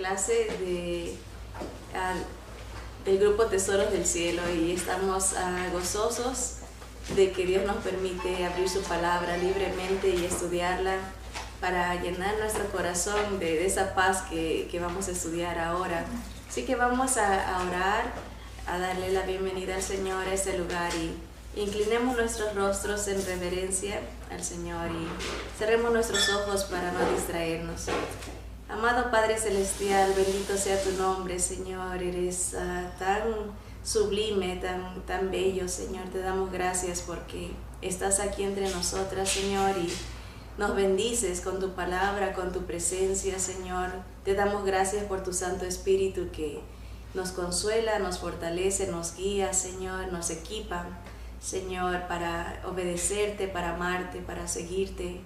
clase del grupo Tesoros del Cielo, y estamos gozosos de que Dios nos permite abrir su palabra libremente y estudiarla para llenar nuestro corazón de esa paz que vamos a estudiar ahora. Así que vamos a orar, a darle la bienvenida al Señor a este lugar, y inclinemos nuestros rostros en reverencia al Señor y cerremos nuestros ojos para no distraernos. Amado Padre Celestial, bendito sea tu nombre, Señor. Eres tan sublime, tan bello, Señor. Te damos gracias porque estás aquí entre nosotras, Señor, y nos bendices con tu palabra, con tu presencia, Señor. Te damos gracias por tu Santo Espíritu que nos consuela, nos fortalece, nos guía, Señor, nos equipa, Señor, para obedecerte, para amarte, para seguirte,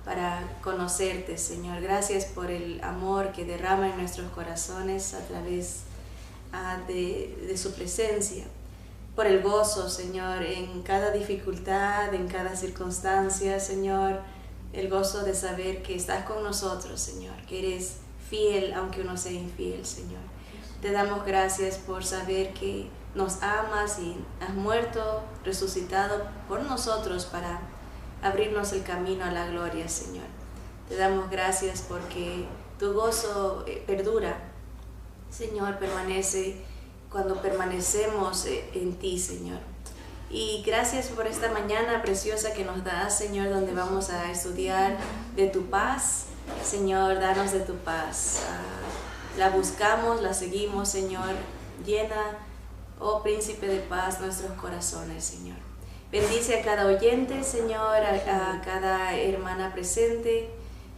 para conocerte, Señor. Gracias por el amor que derrama en nuestros corazones a través de su presencia, por el gozo, Señor, en cada dificultad, en cada circunstancia, Señor, el gozo de saber que estás con nosotros, Señor, que eres fiel aunque uno sea infiel, Señor. Te damos gracias por saber que nos amas y has muerto, resucitado por nosotros para abrirnos el camino a la gloria, Señor. Te damos gracias porque tu gozo perdura, Señor, permanece cuando permanecemos en ti, Señor. Y gracias por esta mañana preciosa que nos das, Señor, donde vamos a estudiar de tu paz. Señor, danos de tu paz. La buscamos, la seguimos, Señor. Llena, oh Príncipe de paz, nuestros corazones, Señor. Bendice a cada oyente, Señor, a cada hermana presente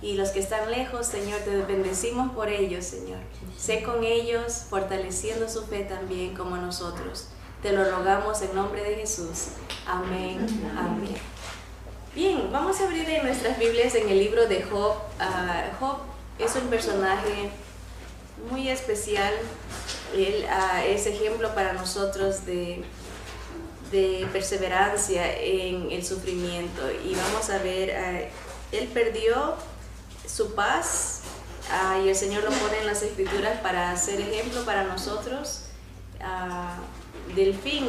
y los que están lejos, Señor, te bendecimos por ellos, Señor. Sé con ellos, fortaleciendo su fe también como nosotros. Te lo rogamos en nombre de Jesús. Amén. Amén. Bien, vamos a abrir en nuestras Biblias en el libro de Job. Job es un personaje muy especial. Él es ejemplo para nosotros de perseverancia en el sufrimiento. Y vamos a ver, él perdió su paz y el Señor lo pone en las Escrituras para ser ejemplo para nosotros del fin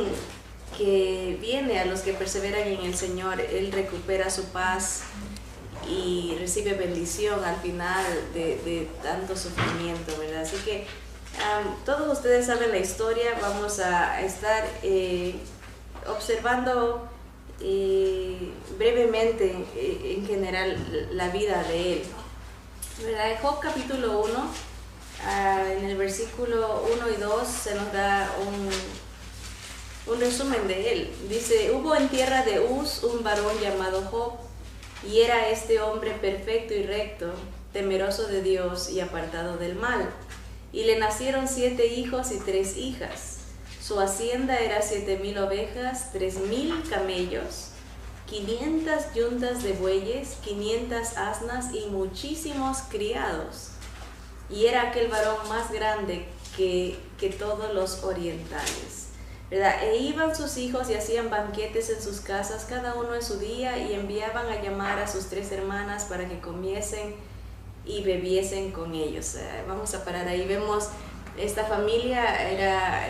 que viene a los que perseveran en el Señor. Él recupera su paz y recibe bendición al final de tanto sufrimiento, ¿verdad? Así que todos ustedes saben la historia. Vamos a estar observando brevemente en general la vida de él, ¿verdad? En Job capítulo 1, en el versículo 1 y 2 se nos da un resumen de él. Dice: hubo en tierra de Uz un varón llamado Job, y era este hombre perfecto y recto, temeroso de Dios y apartado del mal. Y le nacieron 7 hijos y 3 hijas. Su hacienda era 7,000 ovejas, 3,000 camellos, 500 yuntas de bueyes, 500 asnas y muchísimos criados. Y era aquel varón más grande que todos los orientales, ¿verdad? E iban sus hijos y hacían banquetes en sus casas, cada uno en su día, y enviaban a llamar a sus 3 hermanas para que comiesen y bebiesen con ellos. Vamos a parar ahí. Vemos esta familia era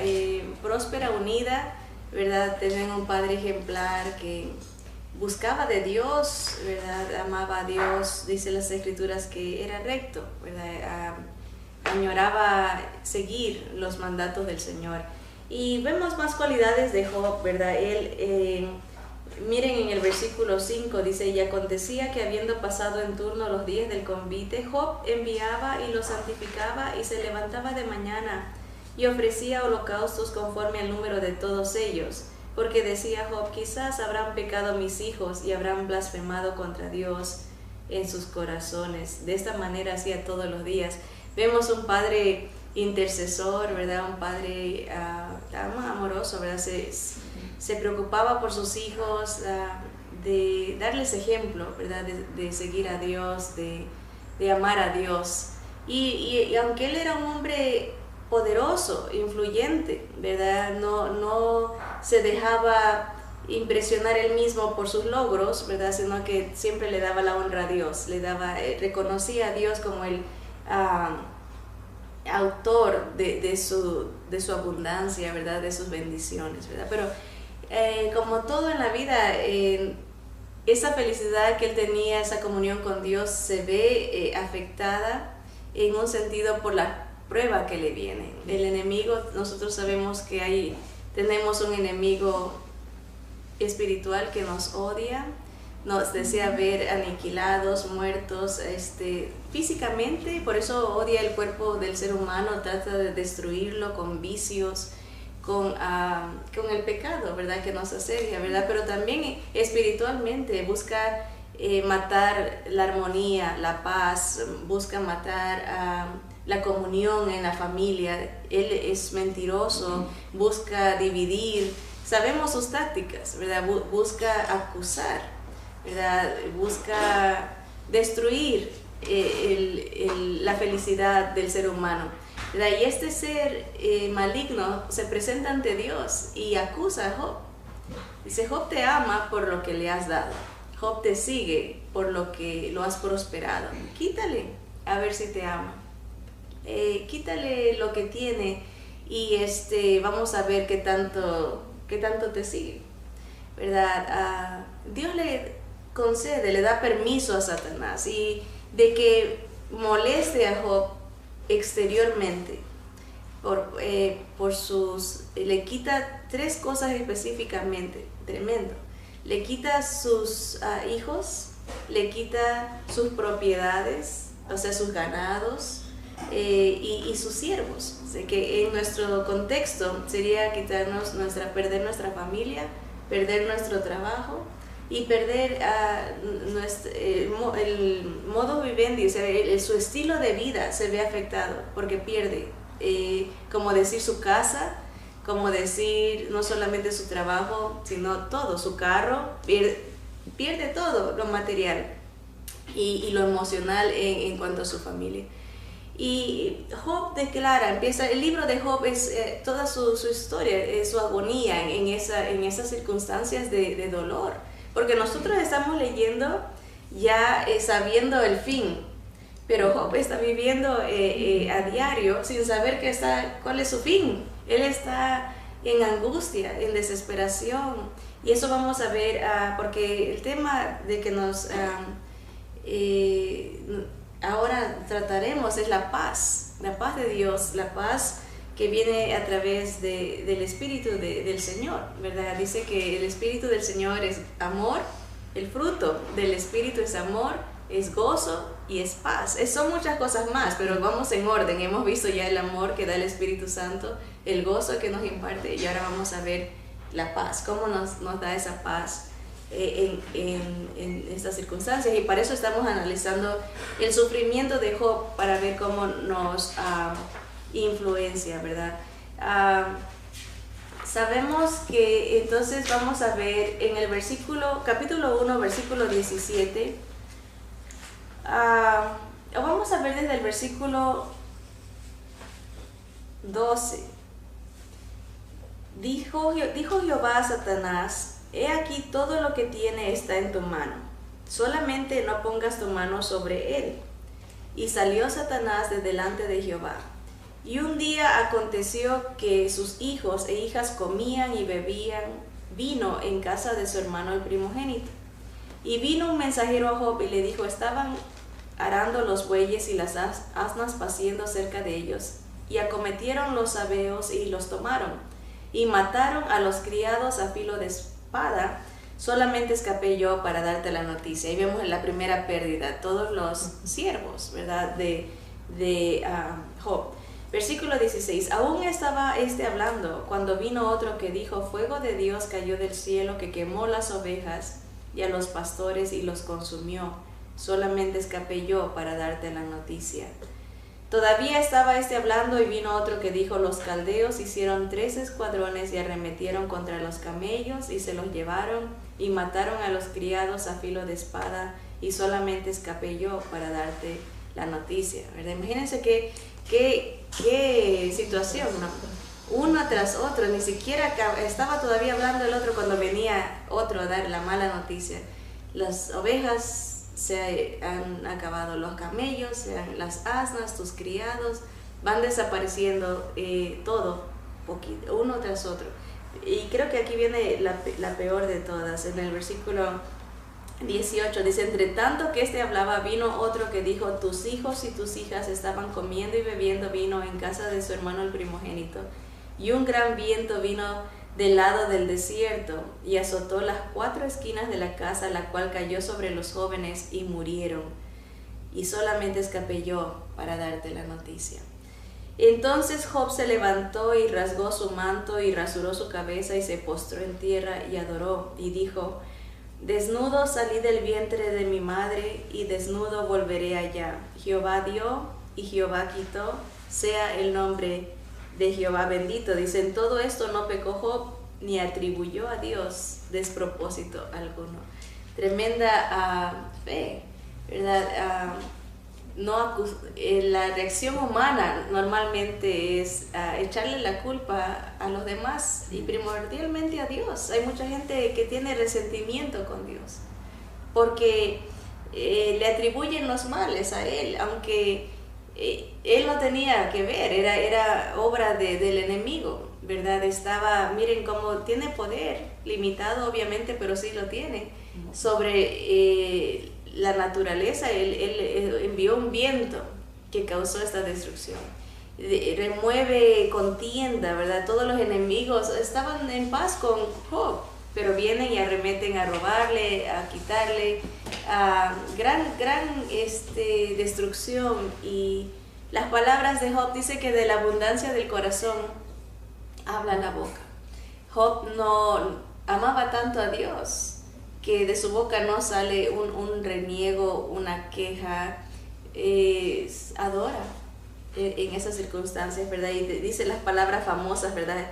próspera, unida, ¿verdad? Tenían un padre ejemplar que buscaba de Dios, ¿verdad? Amaba a Dios. Dice las Escrituras que era recto, ¿verdad? Añoraba seguir los mandatos del Señor. Y vemos más cualidades de Job, ¿verdad? Él, miren en el versículo 5, dice: y acontecía que habiendo pasado en turno los días del convite, Job enviaba y los santificaba, y se levantaba de mañana y ofrecía holocaustos conforme al número de todos ellos, porque decía Job: quizás habrán pecado mis hijos y habrán blasfemado contra Dios en sus corazones. De esta manera hacía todos los días. Vemos un padre intercesor, ¿verdad? Un padre tan amoroso, ¿verdad? Se preocupaba por sus hijos, de darles ejemplo, ¿verdad? De seguir a Dios, de amar a Dios. Y aunque él era un hombre poderoso, influyente, ¿verdad? No se dejaba impresionar él mismo por sus logros, ¿verdad? Sino que siempre le daba la honra a Dios, reconocía a Dios como autor de su abundancia, ¿verdad? De sus bendiciones, ¿verdad? Pero como todo en la vida, esa felicidad que él tenía, esa comunión con Dios, se ve afectada en un sentido por la prueba que le viene. El enemigo, nosotros sabemos que tenemos un enemigo espiritual que nos odia, nos desea ver aniquilados, muertos físicamente, por eso odia el cuerpo del ser humano, trata de destruirlo con vicios, con el pecado, ¿verdad? Que nos asedia, ¿verdad? Pero también espiritualmente busca matar la armonía, la paz, busca matar la comunión en la familia. Él es mentiroso, busca dividir, sabemos sus tácticas, ¿verdad? Busca acusar, ¿verdad? Busca destruir la felicidad del ser humano, ¿verdad? Y este ser maligno se presenta ante Dios y acusa a Job. Dice: Job te ama por lo que le has dado, Job te sigue por lo que lo has prosperado. Quítale, a ver si te ama. Quítale lo que tiene y vamos a ver qué tanto te sigue, ¿verdad? Dios le concede, le da permiso a Satanás y de que moleste a Job exteriormente le quita 3 cosas específicamente, tremendo. Le quita sus hijos, le quita sus propiedades, o sea, sus ganados, y sus siervos. O sea, que en nuestro contexto sería perder nuestra familia, perder nuestro trabajo y perder el modo vivendi, o sea, su estilo de vida se ve afectado porque pierde, como decir, su casa, como decir, no solamente su trabajo, sino todo, su carro, pierde todo lo material y lo emocional en cuanto a su familia. Y Job declara, el libro de Job es toda su historia, su agonía en esas circunstancias de dolor, porque nosotros estamos leyendo ya sabiendo el fin, pero Job está viviendo a diario sin saber cuál es su fin. Él está en angustia, en desesperación, y eso vamos a ver, porque el tema de que ahora trataremos es la paz de Dios, la paz que viene a través del Espíritu del Señor, ¿verdad? Dice que el Espíritu del Señor es amor, el fruto del Espíritu es amor, es gozo y es paz. Son muchas cosas más, pero vamos en orden. Hemos visto ya el amor que da el Espíritu Santo, el gozo que nos imparte, y ahora vamos a ver la paz, cómo nos da esa paz en estas circunstancias. Y para eso estamos analizando el sufrimiento de Job, para ver cómo nos influencia, ¿verdad? Sabemos que entonces vamos a ver en el capítulo 1, versículo 17, vamos a ver desde el versículo 12. Dijo Jehová a Satanás: he aquí, todo lo que tiene está en tu mano, solamente no pongas tu mano sobre él. Y salió Satanás de delante de Jehová. Y un día aconteció que sus hijos e hijas comían y bebían vino en casa de su hermano el primogénito. Y vino un mensajero a Job y le dijo: estaban arando los bueyes y las asnas paciendo cerca de ellos, y acometieron los sabeos y los tomaron, y mataron a los criados a filo de espada. Solamente escapé yo para darte la noticia. Ahí vemos la primera pérdida, todos los siervos, ¿verdad?, de Job. Versículo 16. Aún estaba hablando, cuando vino otro que dijo: fuego de Dios cayó del cielo, que quemó las ovejas y a los pastores y los consumió. Solamente escapé yo para darte la noticia. Todavía estaba hablando, y vino otro que dijo: los caldeos hicieron 3 escuadrones y arremetieron contra los camellos y se los llevaron y mataron a los criados a filo de espada, y solamente escapé yo para darte la noticia, ¿verdad? Imagínense qué situación, ¿no? Uno tras otro, ni siquiera estaba todavía hablando el otro cuando venía otro a dar la mala noticia. Las ovejas se han acabado, los camellos, las asnas, tus criados, van desapareciendo todo, poquito, uno tras otro. Y creo que aquí viene la peor de todas. En el versículo 18 dice: entre tanto que este hablaba, vino otro que dijo: tus hijos y tus hijas estaban comiendo y bebiendo vino en casa de su hermano el primogénito, y un gran viento vino del lado del desierto y azotó las 4 esquinas de la casa, la cual cayó sobre los jóvenes y murieron, y solamente escapé yo para darte la noticia. Entonces Job se levantó y rasgó su manto y rasuró su cabeza y se postró en tierra y adoró y dijo: desnudo salí del vientre de mi madre y desnudo volveré allá. Jehová dio y Jehová quitó, sea el nombre de Jehová bendito. Dice: en todo esto no pecó Job ni atribuyó a Dios despropósito alguno. Tremenda fe, ¿verdad? La reacción humana normalmente es echarle la culpa a los demás y primordialmente a Dios. Hay mucha gente que tiene resentimiento con Dios porque le atribuyen los males a Él, aunque Él no tenía que ver, era obra del enemigo, ¿verdad? Miren cómo tiene poder, limitado obviamente, pero sí lo tiene, sobre la naturaleza. Él envió un viento que causó esta destrucción. Remueve contienda, ¿verdad? Todos los enemigos estaban en paz con Job, pero vienen y arremeten a robarle, a quitarle, gran destrucción. Y las palabras de Job dice que de la abundancia del corazón habla la boca. Job no amaba tanto a Dios que de su boca no sale un reniego, una queja. Adora en esas circunstancias, ¿verdad? Y dice las palabras famosas, ¿verdad?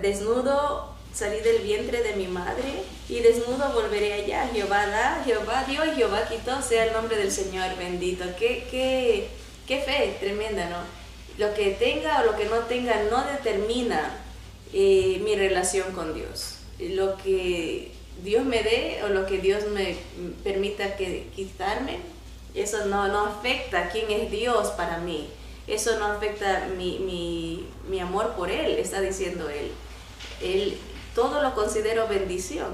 Desnudo salí del vientre de mi madre y desnudo volveré allá. Jehová da, Jehová dio y Jehová quitó, sea el nombre del Señor bendito. Qué fe tremenda, ¿no? Lo que tenga o lo que no tenga no determina mi relación con Dios. Lo que Dios me dé o lo que Dios me permita quitarme, eso no afecta quién es Dios para mí. Eso no afecta mi amor por Él, está diciendo Él. Todo lo considero bendición,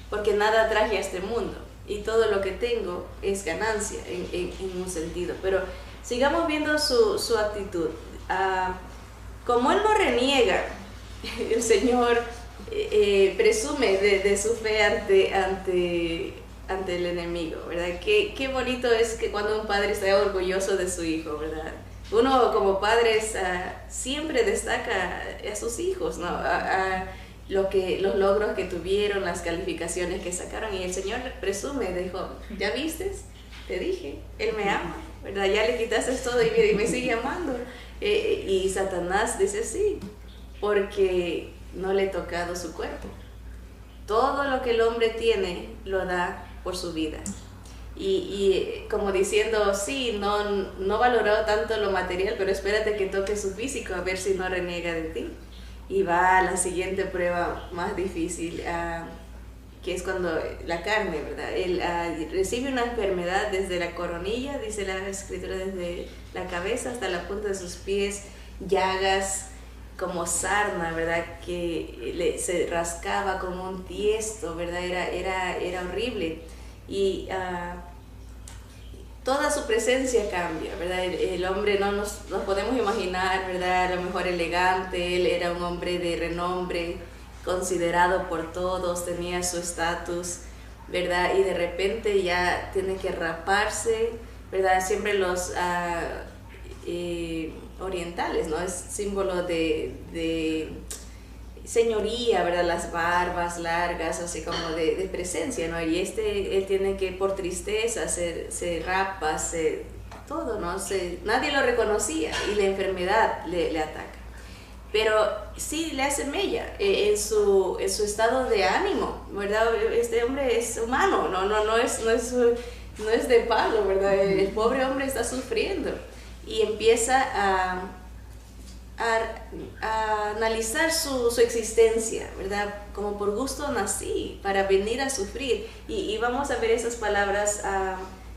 porque nada traje a este mundo y todo lo que tengo es ganancia en un sentido. Pero sigamos viendo su actitud. Como Él no reniega, el Señor presume de su fe ante el enemigo, ¿verdad? Qué bonito es que cuando un padre está orgulloso de su hijo, ¿verdad? Uno como padres siempre destaca a sus hijos, ¿no? Los logros que tuvieron, las calificaciones que sacaron, y el Señor presume, dijo: ¿ya vistes? Te dije, Él me ama, ¿verdad? Ya le quitaste todo y me sigue amando. Y Satanás dice: sí, porque no le he tocado su cuerpo. Todo lo que el hombre tiene lo da por su vida. Y como diciendo: sí, no valoró tanto lo material, pero espérate que toque su físico a ver si no reniega de ti. Y va a la siguiente prueba más difícil, que es cuando la carne, ¿verdad? Él recibe una enfermedad desde la coronilla, dice la escritura, desde la cabeza hasta la punta de sus pies, llagas como sarna, ¿verdad? Que se rascaba como un tiesto, ¿verdad? Era horrible. Y toda su presencia cambia, ¿verdad? El hombre no nos podemos imaginar, ¿verdad? A lo mejor elegante, él era un hombre de renombre, considerado por todos, tenía su estatus, ¿verdad? Y de repente ya tiene que raparse, ¿verdad? Siempre los orientales, ¿no? Es símbolo de señoría, ¿verdad? Las barbas largas, así como de presencia, ¿no? Y él tiene que, por tristeza, se rapa, todo, ¿no? Nadie lo reconocía y la enfermedad le ataca. Pero sí le hace mella en su estado de ánimo, ¿verdad? Este hombre es humano, no es de palo, ¿verdad? El pobre hombre está sufriendo y empieza a analizar su existencia, ¿verdad? Como por gusto nací, para venir a sufrir. Y vamos a ver esas palabras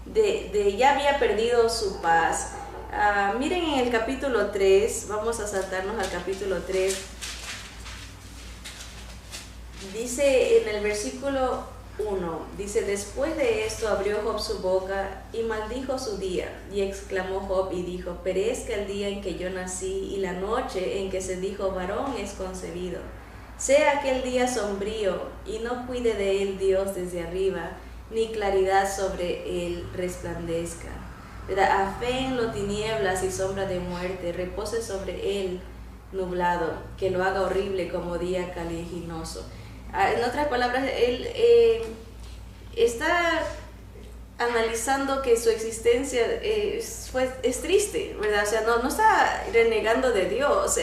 de ya había perdido su paz, Miren en el capítulo 3, vamos a saltarnos al capítulo 3. Dice en el versículo 1, dice: después de esto abrió Job su boca y maldijo su día, y exclamó Job y dijo: perezca el día en que yo nací y la noche en que se dijo varón es concebido. Sea aquel día sombrío y no cuide de él Dios desde arriba, ni claridad sobre él resplandezca. Afeen lo tinieblas y sombra de muerte, repose sobre él nublado, que lo haga horrible como día caliginoso. En otras palabras, él está analizando que su existencia es triste, ¿verdad? O sea, no está renegando de Dios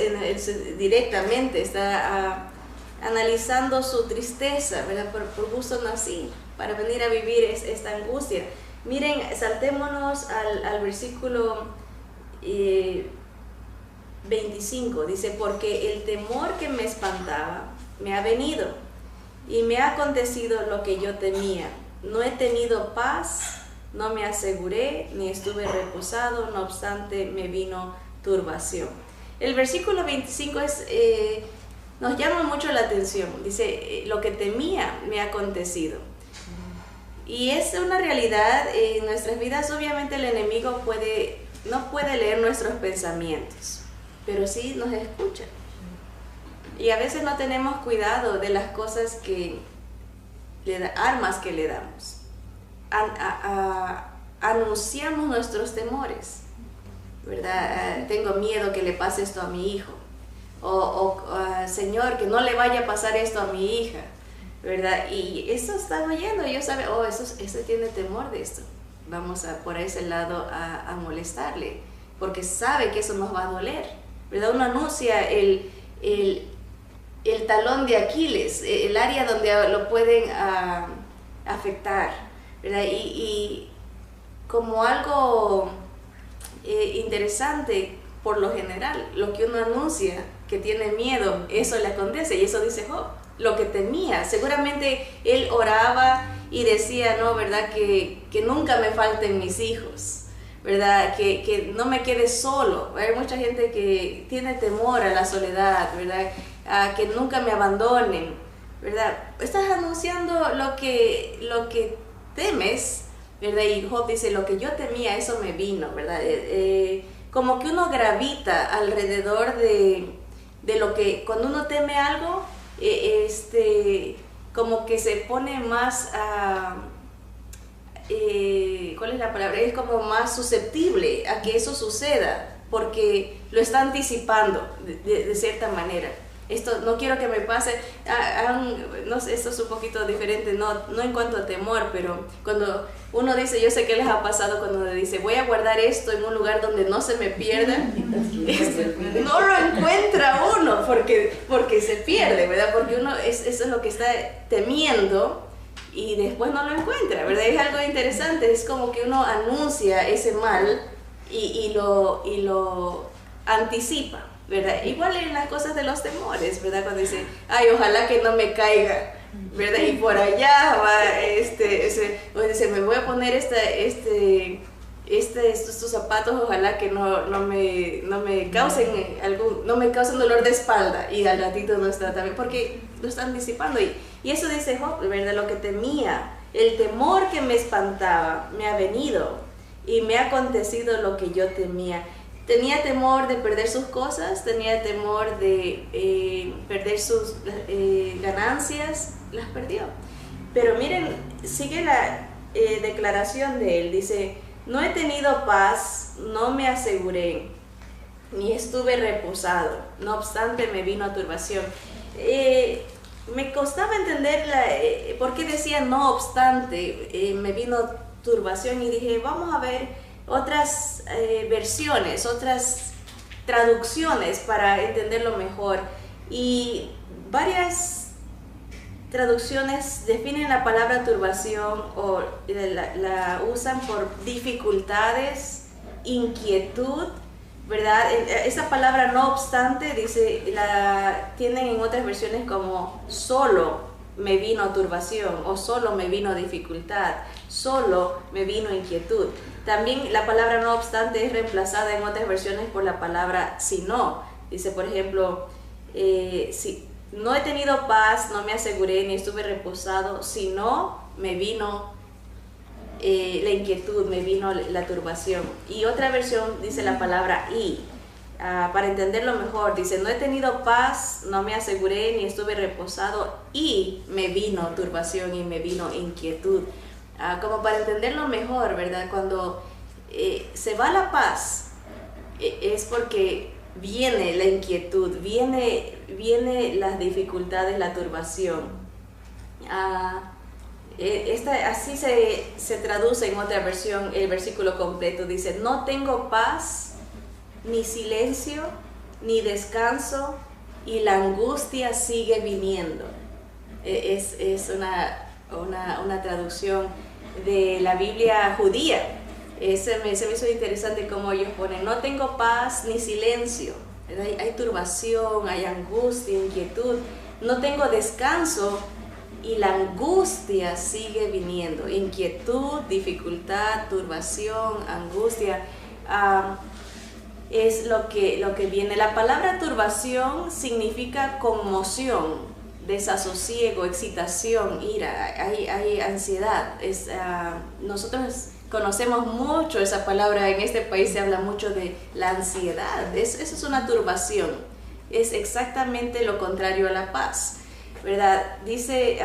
directamente, está analizando su tristeza, ¿verdad? Por gusto nací, para venir a vivir esta angustia. Miren, saltémonos al versículo 25, dice: porque el temor que me espantaba me ha venido, y me ha acontecido lo que yo temía. No he tenido paz, no me aseguré, ni estuve reposado, no obstante me vino turbación. El versículo 25 nos llama mucho la atención. Dice: lo que temía me ha acontecido. Y es una realidad en nuestras vidas. Obviamente el enemigo no puede leer nuestros pensamientos, pero sí nos escucha. Y a veces no tenemos cuidado de las cosas armas que le damos. Anunciamos nuestros temores, ¿verdad? Tengo miedo que le pase esto a mi hijo. Señor, que no le vaya a pasar esto a mi hija, ¿verdad? Y eso está oyendo, y yo sabe, ese tiene temor de esto. Vamos por ese lado a molestarle, porque sabe que eso nos va a doler, ¿verdad? Uno anuncia el talón de Aquiles, el área donde lo pueden afectar, ¿verdad? Y como algo interesante, por lo general, lo que uno anuncia que tiene miedo, eso le acontece, y eso dice Job, lo que temía. Seguramente él oraba y decía, no, ¿verdad? Que nunca me falten mis hijos, ¿verdad? Que no me quede solo. Hay mucha gente que tiene temor a la soledad, ¿verdad? A que nunca me abandonen, ¿verdad? Estás anunciando lo que temes, ¿verdad? Y Job dice, lo que yo temía, eso me vino, ¿verdad? Como que uno gravita alrededor de lo que, cuando uno teme algo, como que se pone más, ¿cuál es la palabra? Es como más susceptible a que eso suceda, porque lo está anticipando de cierta manera. Esto no quiero que me pase, no sé, esto es un poquito diferente, no en cuanto a temor, pero cuando uno dice, yo sé que les ha pasado cuando uno dice, voy a guardar esto en un lugar donde no se me pierda, no lo encuentra uno porque se pierde, ¿verdad? Porque uno, eso es lo que está temiendo y después no lo encuentra, ¿verdad? Es algo interesante, es como que uno anuncia ese mal y lo anticipa, ¿verdad? Igual en las cosas de los temores, ¿verdad? Cuando dice, ay, ojalá que no me caiga, ¿verdad? Y por allá va, o dice, me voy a poner estos zapatos, ojalá que no me causen dolor de espalda, y al ratito no está también, porque lo están disipando. Y eso dice Job, ¿verdad? Lo que temía, el temor que me espantaba, me ha venido, y me ha acontecido lo que yo temía. Tenía temor de perder sus cosas, tenía temor de perder sus ganancias, las perdió. Pero miren, sigue la declaración de él, dice, no he tenido paz, no me aseguré, ni estuve reposado, no obstante me vino turbación. Me costaba entender por qué decía no obstante me vino turbación, y dije, vamos a ver otras versiones, otras traducciones para entenderlo mejor. Y varias traducciones definen la palabra turbación o la usan por dificultades, inquietud, ¿verdad? Esa palabra no obstante, dice, la tienen en otras versiones como solo, me vino turbación, o solo me vino dificultad, solo me vino inquietud. También la palabra no obstante es reemplazada en otras versiones por la palabra sino. Dice, por ejemplo, si no he tenido paz, no me aseguré ni estuve reposado, sino me vino la inquietud, me vino la turbación. Y otra versión dice la palabra y. Para entenderlo mejor, dice, no he tenido paz, no me aseguré ni estuve reposado y me vino turbación y me vino inquietud. Como para entenderlo mejor, ¿verdad? Cuando se va la paz, es porque viene la inquietud, viene las dificultades, la turbación. Así se traduce en otra versión el versículo completo. Dice, no tengo paz, ni silencio, ni descanso, y la angustia sigue viniendo. Es una traducción de la Biblia judía. Se me hizo interesante cómo ellos ponen, no tengo paz ni silencio. Hay turbación, hay angustia, inquietud. No tengo descanso y la angustia sigue viniendo. Inquietud, dificultad, turbación, angustia. Es lo que viene. La palabra turbación significa conmoción, desasosiego, excitación, ira, hay ansiedad. Nosotros conocemos mucho esa palabra, en este país se habla mucho de la ansiedad. Eso es una turbación, es exactamente lo contrario a la paz, ¿verdad? Dice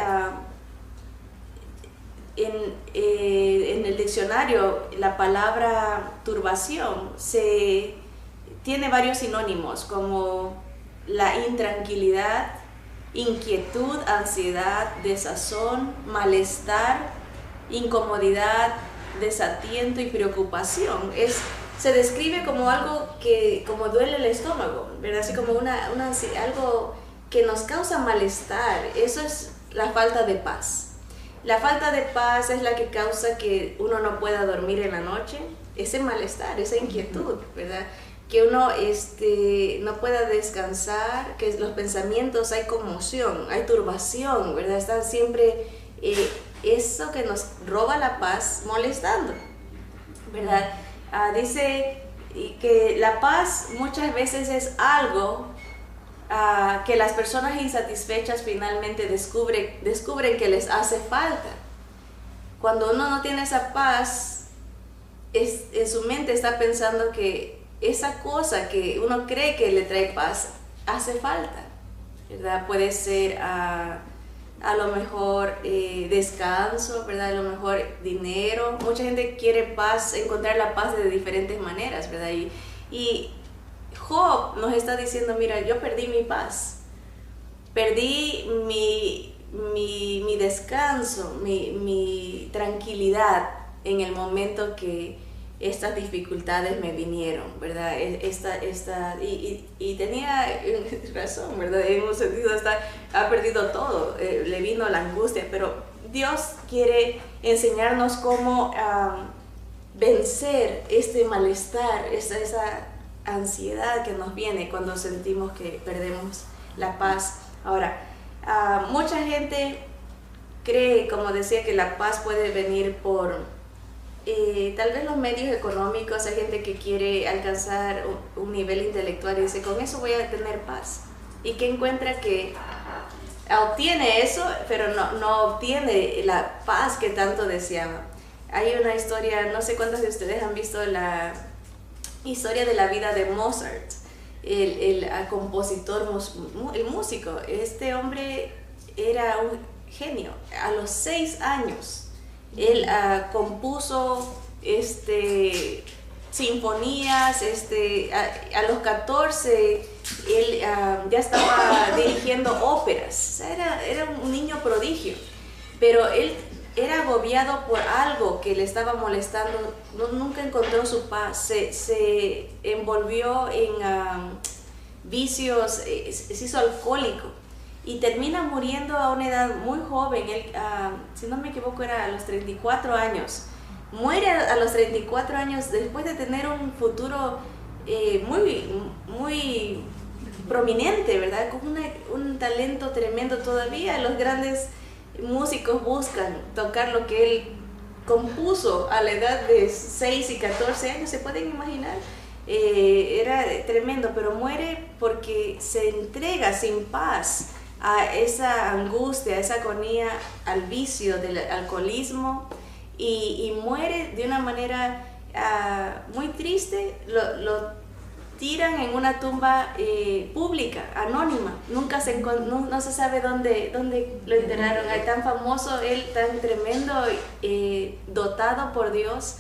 en el diccionario la palabra turbación tiene varios sinónimos como la intranquilidad, inquietud, ansiedad, desazón, malestar, incomodidad, desatiento y preocupación. Se describe como algo como duele el estómago, ¿verdad? Así como algo que nos causa malestar. Eso es la falta de paz. La falta de paz es la que causa que uno no pueda dormir en la noche, ese malestar, esa inquietud, ¿verdad? Que uno no pueda descansar, que los pensamientos hay conmoción, hay turbación, ¿verdad? Está siempre eso que nos roba la paz molestando, ¿verdad? Dice que la paz muchas veces es algo que las personas insatisfechas finalmente descubren que les hace falta. Cuando uno no tiene esa paz, en su mente está pensando que esa cosa que uno cree que le trae paz hace falta, ¿verdad? Puede ser a lo mejor descanso, ¿verdad? A lo mejor dinero. Mucha gente quiere paz, encontrar la paz de diferentes maneras, ¿verdad? Y Job nos está diciendo, mira, yo perdí mi paz, perdí mi descanso, mi tranquilidad en el momento que estas dificultades me vinieron, ¿verdad? Y tenía razón, ¿verdad? En un sentido ha perdido todo, le vino la angustia, pero Dios quiere enseñarnos cómo vencer este malestar, esa ansiedad que nos viene cuando sentimos que perdemos la paz. Ahora, mucha gente cree, como decía, que la paz puede venir por tal vez los medios económicos. Hay gente que quiere alcanzar un nivel intelectual y dice, con eso voy a tener paz, y que encuentra que obtiene eso, pero no obtiene la paz que tanto deseaba. Hay una historia, no sé cuántos de ustedes han visto la historia de la vida de Mozart, el compositor, el músico. Este hombre era un genio. A los 6 años él compuso sinfonías. A los 14 él ya estaba dirigiendo óperas. O sea, era un niño prodigio, pero él era agobiado por algo que le estaba molestando. Nunca encontró su paz, se envolvió en vicios, se hizo alcohólico y termina muriendo a una edad muy joven. Él, si no me equivoco, era a los 34 años. Muere a los 34 años después de tener un futuro muy prominente, ¿verdad? Con un talento tremendo. Todavía los grandes músicos buscan tocar lo que él compuso a la edad de 6 y 14 años, ¿se pueden imaginar? Era tremendo, pero muere porque se entrega sin paz a esa angustia, a esa agonía, al vicio del alcoholismo, y muere de una manera muy triste. Lo tiran en una tumba pública, anónima. No se sabe dónde lo enterraron. Tan famoso, él tan tremendo, dotado por Dios,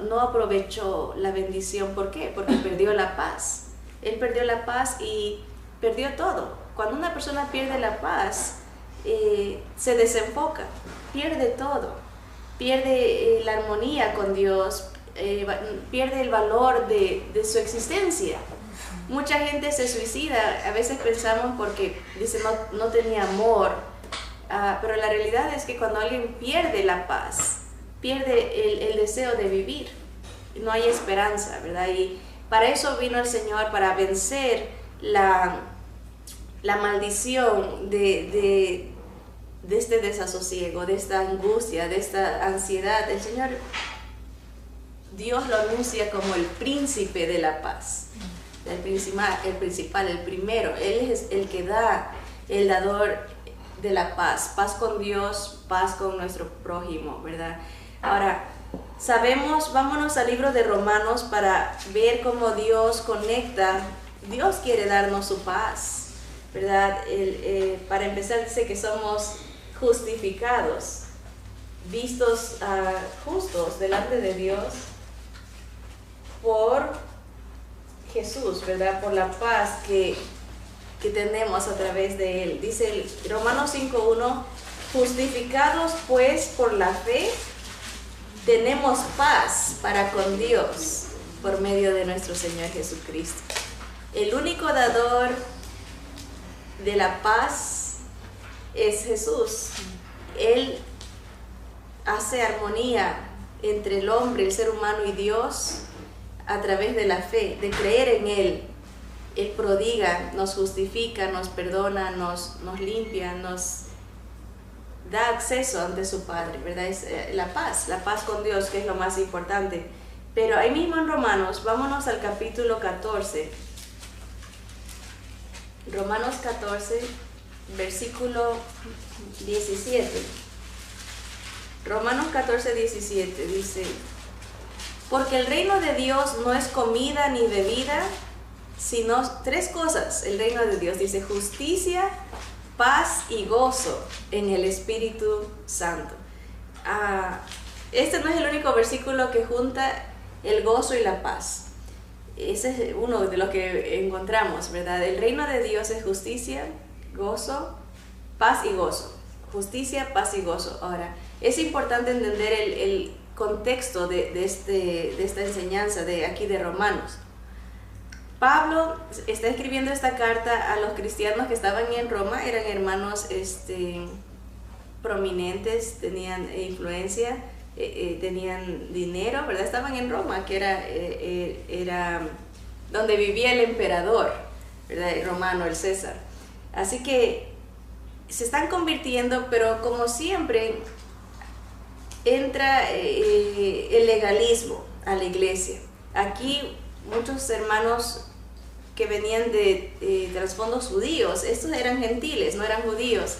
no aprovechó la bendición. ¿Por qué? Porque perdió la paz. Él perdió la paz y perdió todo. Cuando una persona pierde la paz, se desenfoca, pierde todo, pierde la armonía con Dios, pierde el valor de su existencia. Mucha gente se suicida, a veces pensamos porque dice no tenía amor, pero la realidad es que cuando alguien pierde la paz, pierde el deseo de vivir, no hay esperanza, ¿verdad? Y para eso vino el Señor, para vencer la maldición de este desasosiego, de esta angustia, de esta ansiedad. El Señor, Dios lo anuncia como el príncipe de la paz, el principal, el primero. Él es el que da, el dador de la paz, paz con Dios, paz con nuestro prójimo, ¿verdad? Ahora, vámonos al libro de Romanos para ver cómo Dios conecta. Dios quiere darnos su paz, ¿verdad? Para empezar, dice que somos justificados, vistos justos delante de Dios por Jesús, ¿verdad? Por la paz que tenemos a través de Él. Dice Romanos 5:1, justificados pues por la fe, tenemos paz para con Dios por medio de nuestro Señor Jesucristo. El único dador de la paz es Jesús. Él hace armonía entre el hombre, el ser humano y Dios a través de la fe, de creer en Él. Él prodiga, nos justifica, nos perdona, nos limpia, nos da acceso ante su Padre, ¿verdad? Es la paz con Dios, que es lo más importante. Pero ahí mismo en Romanos, vámonos al capítulo 14. Romanos 14, versículo 17. Romanos 14, 17 dice: porque el reino de Dios no es comida ni bebida, sino 3 cosas. El reino de Dios dice justicia, paz y gozo en el Espíritu Santo. Este no es el único versículo que junta el gozo y la paz. Ese es uno de los que encontramos, ¿verdad? El reino de Dios es justicia, gozo, paz y gozo. Justicia, paz y gozo. Ahora, es importante entender el contexto de esta enseñanza de aquí de Romanos. Pablo está escribiendo esta carta a los cristianos que estaban en Roma, eran hermanos prominentes, tenían influencia, tenían dinero, ¿verdad? Estaban en Roma, que era donde vivía el emperador, ¿verdad? El romano, el César. Así que se están convirtiendo, pero como siempre entra el legalismo a la iglesia. Aquí muchos hermanos que venían de trasfondos judíos, estos eran gentiles, no eran judíos,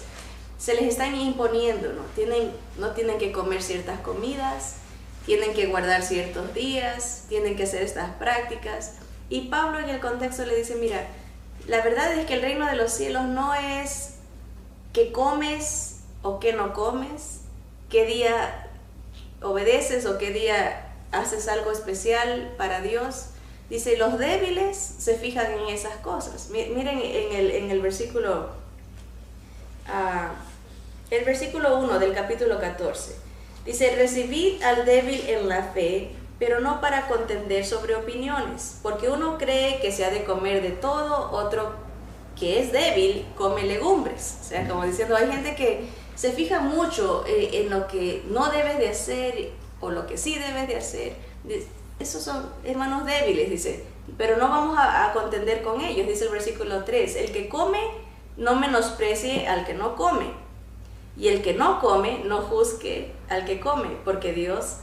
se les están imponiendo, no tienen que comer ciertas comidas, tienen que guardar ciertos días, tienen que hacer estas prácticas. Y Pablo en el contexto le dice, mira, la verdad es que el reino de los cielos no es que comes o que no comes, qué día obedeces o qué día haces algo especial para Dios. Dice, los débiles se fijan en esas cosas. Miren en el versículo 1 del capítulo 14. Dice, recibid al débil en la fe, pero no para contender sobre opiniones, porque uno cree que se ha de comer de todo, otro que es débil come legumbres. O sea, como diciendo, hay gente que se fija mucho en lo que no debes de hacer o lo que sí debes de hacer. Esos son hermanos débiles, dice, pero no vamos a contender con ellos. Dice el versículo 3, el que come no menosprecie al que no come, Y el que no come, no juzgue al que come, porque Dios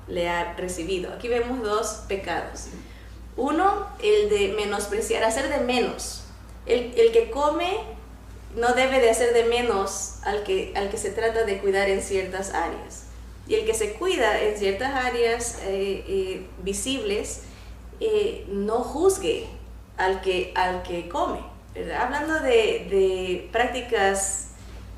le ha recibido. Aquí vemos dos pecados. Uno, el de menospreciar, hacer de menos. El que come no debe de hacer de menos al que se trata de cuidar en ciertas áreas. Y el que se cuida en ciertas áreas visibles, no juzgue al que come, ¿verdad? Hablando de prácticas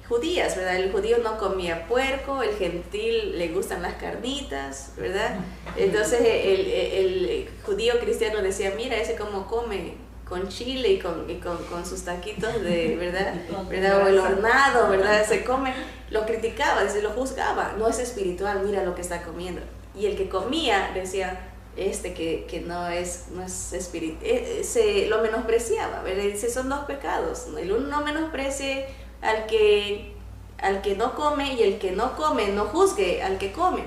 judías, ¿verdad? El judío no comía puerco, el gentil le gustan las carnitas, ¿verdad? Entonces el judío cristiano decía, mira, ese como come con chile y con sus taquitos de, ¿verdad? O el hornado, ¿verdad? Se come, lo criticaba, lo juzgaba, no es espiritual, mira lo que está comiendo. Y el que comía decía, que no es espiritual, lo menospreciaba, ¿verdad? Dice, son dos pecados, ¿no? El uno no menosprecie al que no come, y el que no come no juzgue al que come.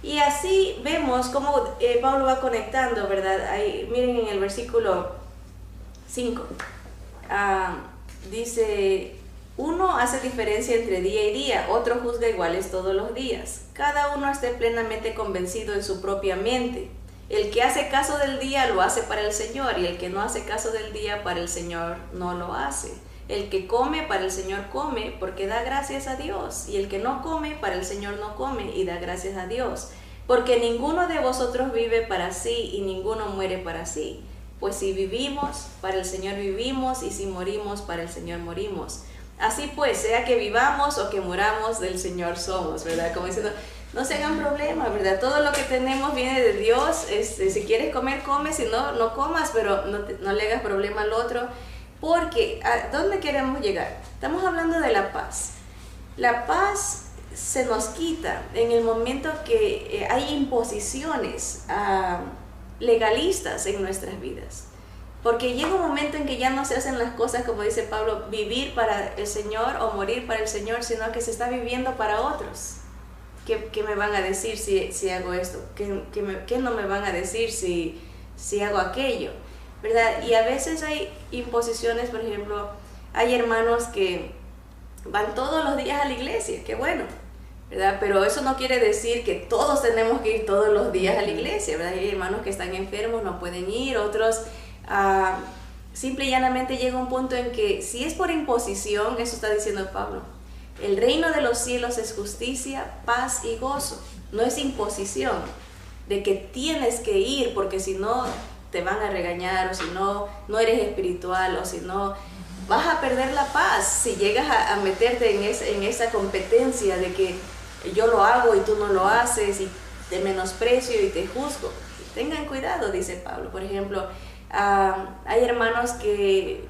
Y así vemos cómo Pablo va conectando, ¿verdad? Ahí, miren en el versículo 5, dice, uno hace diferencia entre día y día, otro juzga iguales todos los días. Cada uno esté plenamente convencido en su propia mente. El que hace caso del día lo hace para el Señor, y el que no hace caso del día para el Señor no lo hace. El que come para el Señor come porque da gracias a Dios, y el que no come para el Señor no come y da gracias a Dios. Porque ninguno de vosotros vive para sí y ninguno muere para sí. Pues si vivimos, para el Señor vivimos, y si morimos, para el Señor morimos. Así pues, sea que vivamos o que muramos, del Señor somos, ¿verdad? Como diciendo, no se hagan problema, ¿verdad? Todo lo que tenemos viene de Dios. Si quieres comer, come, si no, no comas, pero no le hagas problema al otro. Porque, ¿a dónde queremos llegar? Estamos hablando de la paz. La paz se nos quita en el momento que hay imposiciones legalistas en nuestras vidas. Porque llega un momento en que ya no se hacen las cosas, como dice Pablo, vivir para el Señor o morir para el Señor, sino que se está viviendo para otros. ¿Qué me van a decir si hago esto? ¿Qué no me van a decir si hago aquello? ¿Verdad? Y a veces hay imposiciones, por ejemplo, hay hermanos que van todos los días a la iglesia, qué bueno, ¿verdad? Pero eso no quiere decir que todos tenemos que ir todos los días a la iglesia, ¿verdad? Hay hermanos que están enfermos, no pueden ir, otros simple y llanamente llega un punto en que si es por imposición, eso está diciendo Pablo, el reino de los cielos es justicia, paz y gozo, no es imposición de que tienes que ir porque si no te van a regañar, o si no eres espiritual, o si no, vas a perder la paz si llegas a meterte en esa competencia de que yo lo hago y tú no lo haces, y te menosprecio y te juzgo. Tengan cuidado, dice Pablo. Por ejemplo, hay hermanos que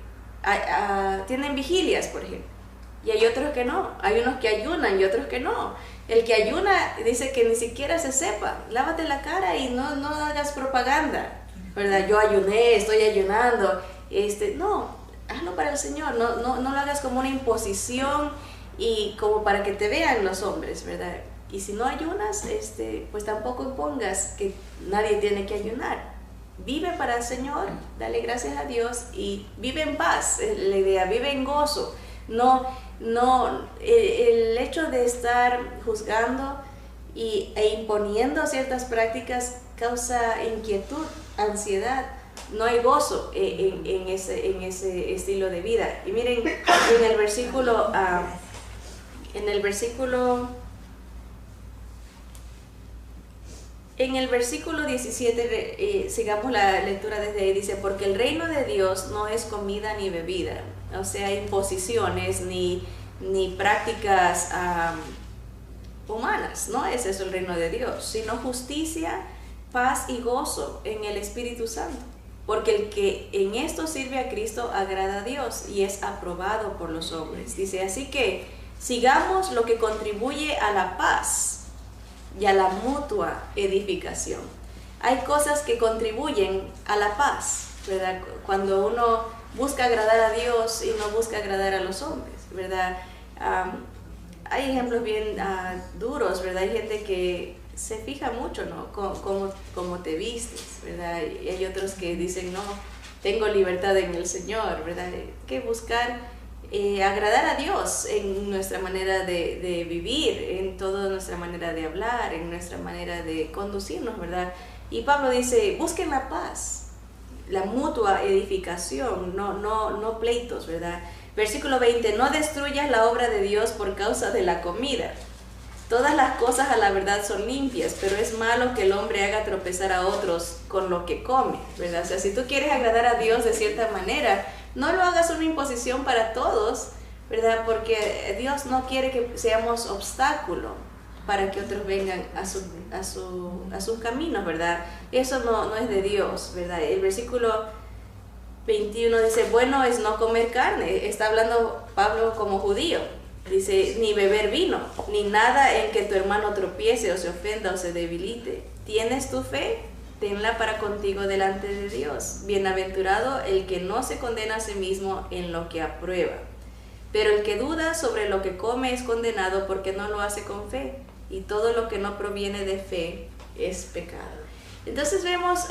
tienen vigilias, por ejemplo, y hay otros que no. Hay unos que ayunan y otros que no. El que ayuna dice que ni siquiera se sepa. Lávate la cara y no hagas propaganda, ¿verdad? Yo ayuné, estoy ayunando. No, hazlo para el Señor. No lo hagas como una imposición y como para que te vean los hombres, ¿verdad? Y si no ayunas, pues tampoco impongas que nadie tiene que ayunar. Vive para el Señor, dale gracias a Dios y vive en paz. La idea, vive en gozo. El hecho de estar juzgando e imponiendo ciertas prácticas causa inquietud, ansiedad. No hay gozo en ese estilo de vida. Y miren, en el versículo 17, sigamos la lectura desde ahí, dice, porque el reino de Dios no es comida ni bebida, o sea, imposiciones ni prácticas humanas, no es eso el reino de Dios, sino justicia, paz y gozo en el Espíritu Santo, porque el que en esto sirve a Cristo agrada a Dios y es aprobado por los hombres. Dice, así que sigamos lo que contribuye a la paz y a la mutua edificación. Hay cosas que contribuyen a la paz, ¿verdad? Cuando uno busca agradar a Dios y no busca agradar a los hombres, ¿verdad? Hay ejemplos bien duros, ¿verdad? Hay gente que se fija mucho, ¿no? Cómo te vistes, ¿verdad? Y hay otros que dicen, no, tengo libertad en el Señor, ¿verdad? Hay que buscar agradar a Dios en nuestra manera de vivir, en toda nuestra manera de hablar, en nuestra manera de conducirnos, ¿verdad? Y Pablo dice, busquen la paz, la mutua edificación, no pleitos, ¿verdad? Versículo 20, no destruyas la obra de Dios por causa de la comida. Todas las cosas a la verdad son limpias, pero es malo que el hombre haga tropezar a otros con lo que come, ¿verdad? O sea, si tú quieres agradar a Dios de cierta manera, no lo hagas una imposición para todos, ¿verdad? Porque Dios no quiere que seamos obstáculo para que otros vengan a sus caminos, ¿verdad? Eso no es de Dios, ¿verdad? El versículo 21 dice, bueno es no comer carne. Está hablando Pablo como judío. Dice, ni beber vino, ni nada en que tu hermano tropiece o se ofenda o se debilite. ¿Tienes tu fe? Tenla para contigo delante de Dios. Bienaventurado el que no se condena a sí mismo en lo que aprueba. Pero el que duda sobre lo que come es condenado porque no lo hace con fe. Y todo lo que no proviene de fe es pecado. Entonces vemos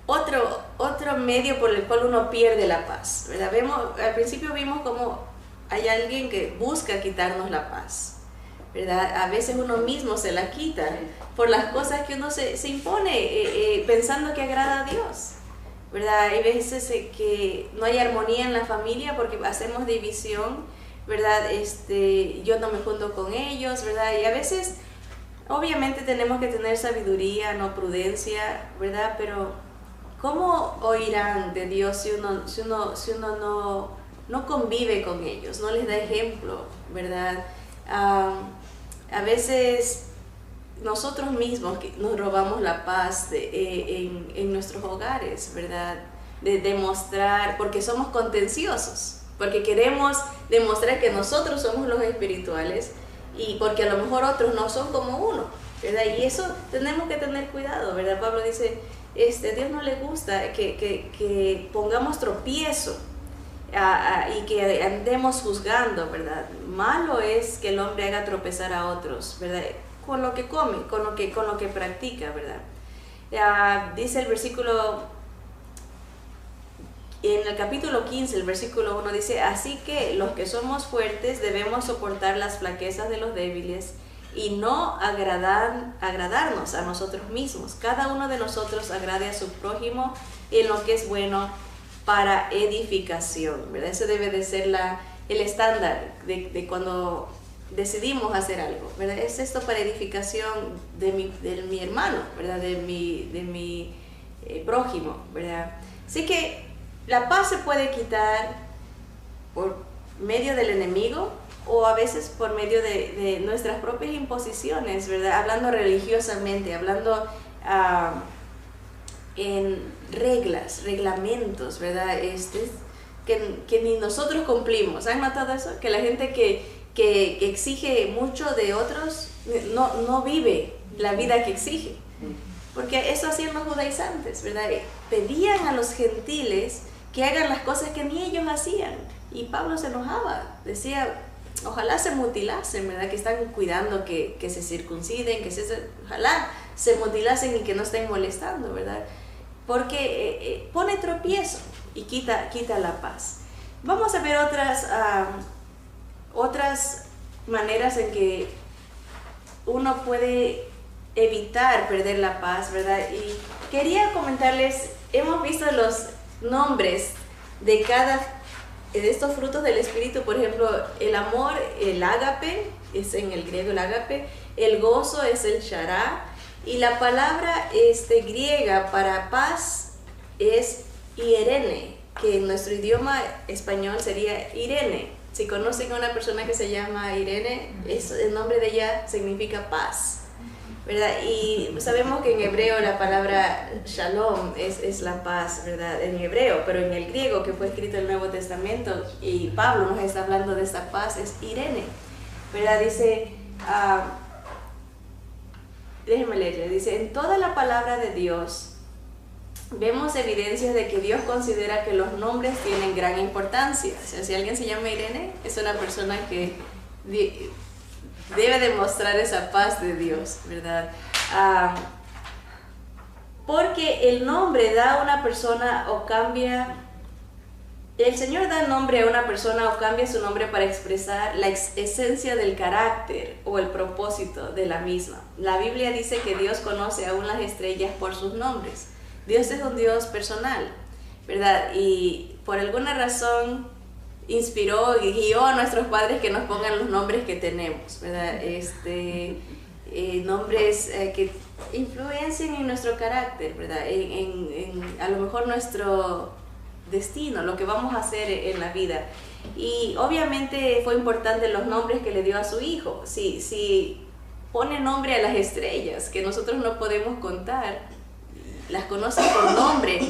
otro medio por el cual uno pierde la paz, ¿verdad? Al principio vimos cómo hay alguien que busca quitarnos la paz, ¿verdad? A veces uno mismo se la quita por las cosas que uno se impone pensando que agrada a Dios, ¿verdad? Hay veces que no hay armonía en la familia porque hacemos división, ¿verdad? Yo no me junto con ellos, ¿verdad? Y a veces, obviamente tenemos que tener sabiduría, no prudencia, ¿verdad? Pero ¿cómo oirán de Dios si uno no convive con ellos, no les da ejemplo, ¿verdad? A veces nosotros mismos nos robamos la paz en nuestros hogares, ¿verdad? De demostrar, porque somos contenciosos, porque queremos demostrar que nosotros somos los espirituales y porque a lo mejor otros no son como uno, ¿verdad? Y eso tenemos que tener cuidado, ¿verdad? Pablo dice, a Dios no le gusta que pongamos tropiezo y que andemos juzgando, ¿verdad? Malo es que el hombre haga tropezar a otros, ¿verdad? Con lo que come, con lo que practica, ¿verdad? Dice el versículo, en el capítulo 15, el versículo 1 dice, así que los que somos fuertes debemos soportar las flaquezas de los débiles y no agradarnos a nosotros mismos. Cada uno de nosotros agrade a su prójimo en lo que es bueno para edificación, ¿verdad? Eso debe de ser el estándar de cuando decidimos hacer algo, ¿verdad? Es esto para edificación de mi hermano, ¿verdad? De mi prójimo, ¿verdad? Así que la paz se puede quitar por medio del enemigo o a veces por medio de nuestras propias imposiciones, ¿verdad? Hablando religiosamente, hablando en reglamentos, ¿verdad? Que ni nosotros cumplimos. ¿Han notado eso? Que la gente que exige mucho de otros no vive la vida que exige. Porque eso hacían los judaizantes, ¿verdad? Pedían a los gentiles que hagan las cosas que ni ellos hacían. Y Pablo se enojaba, decía, ojalá se mutilasen, ¿verdad? Que están cuidando que se circunciden, ojalá se mutilasen y que no estén molestando, ¿verdad? Porque pone tropiezo y quita la paz. Vamos a ver otras maneras en que uno puede evitar perder la paz, ¿verdad? Y quería comentarles, hemos visto los nombres de estos frutos del Espíritu, por ejemplo, el amor, el ágape, es en el griego el ágape, el gozo es el shará, y la palabra griega para paz es irene, que en nuestro idioma español sería Irene. Si conocen a una persona que se llama Irene, el nombre de ella significa paz, ¿verdad? Y sabemos que en hebreo la palabra shalom es la paz, ¿verdad? En hebreo, pero en el griego que fue escrito el Nuevo Testamento y Pablo nos está hablando de esta paz, es Irene, ¿verdad? Dice, déjenme leer, dice, en toda la palabra de Dios vemos evidencias de que Dios considera que los nombres tienen gran importancia. O sea, si alguien se llama Irene, es una persona que debe demostrar esa paz de Dios, ¿verdad? Porque el nombre da a una persona o cambia El Señor da nombre a una persona o cambia su nombre para expresar la esencia del carácter o el propósito de la misma. La Biblia dice que Dios conoce aún las estrellas por sus nombres. Dios es un Dios personal, ¿verdad? Y por alguna razón inspiró y guió a nuestros padres que nos pongan los nombres que tenemos, ¿verdad? Nombres que influencien en nuestro carácter, ¿verdad? A lo mejor nuestro destino, lo que vamos a hacer en la vida. Y obviamente fue importante los nombres que le dio a su hijo. Si pone nombre a las estrellas que nosotros no podemos contar, las conoce por nombre,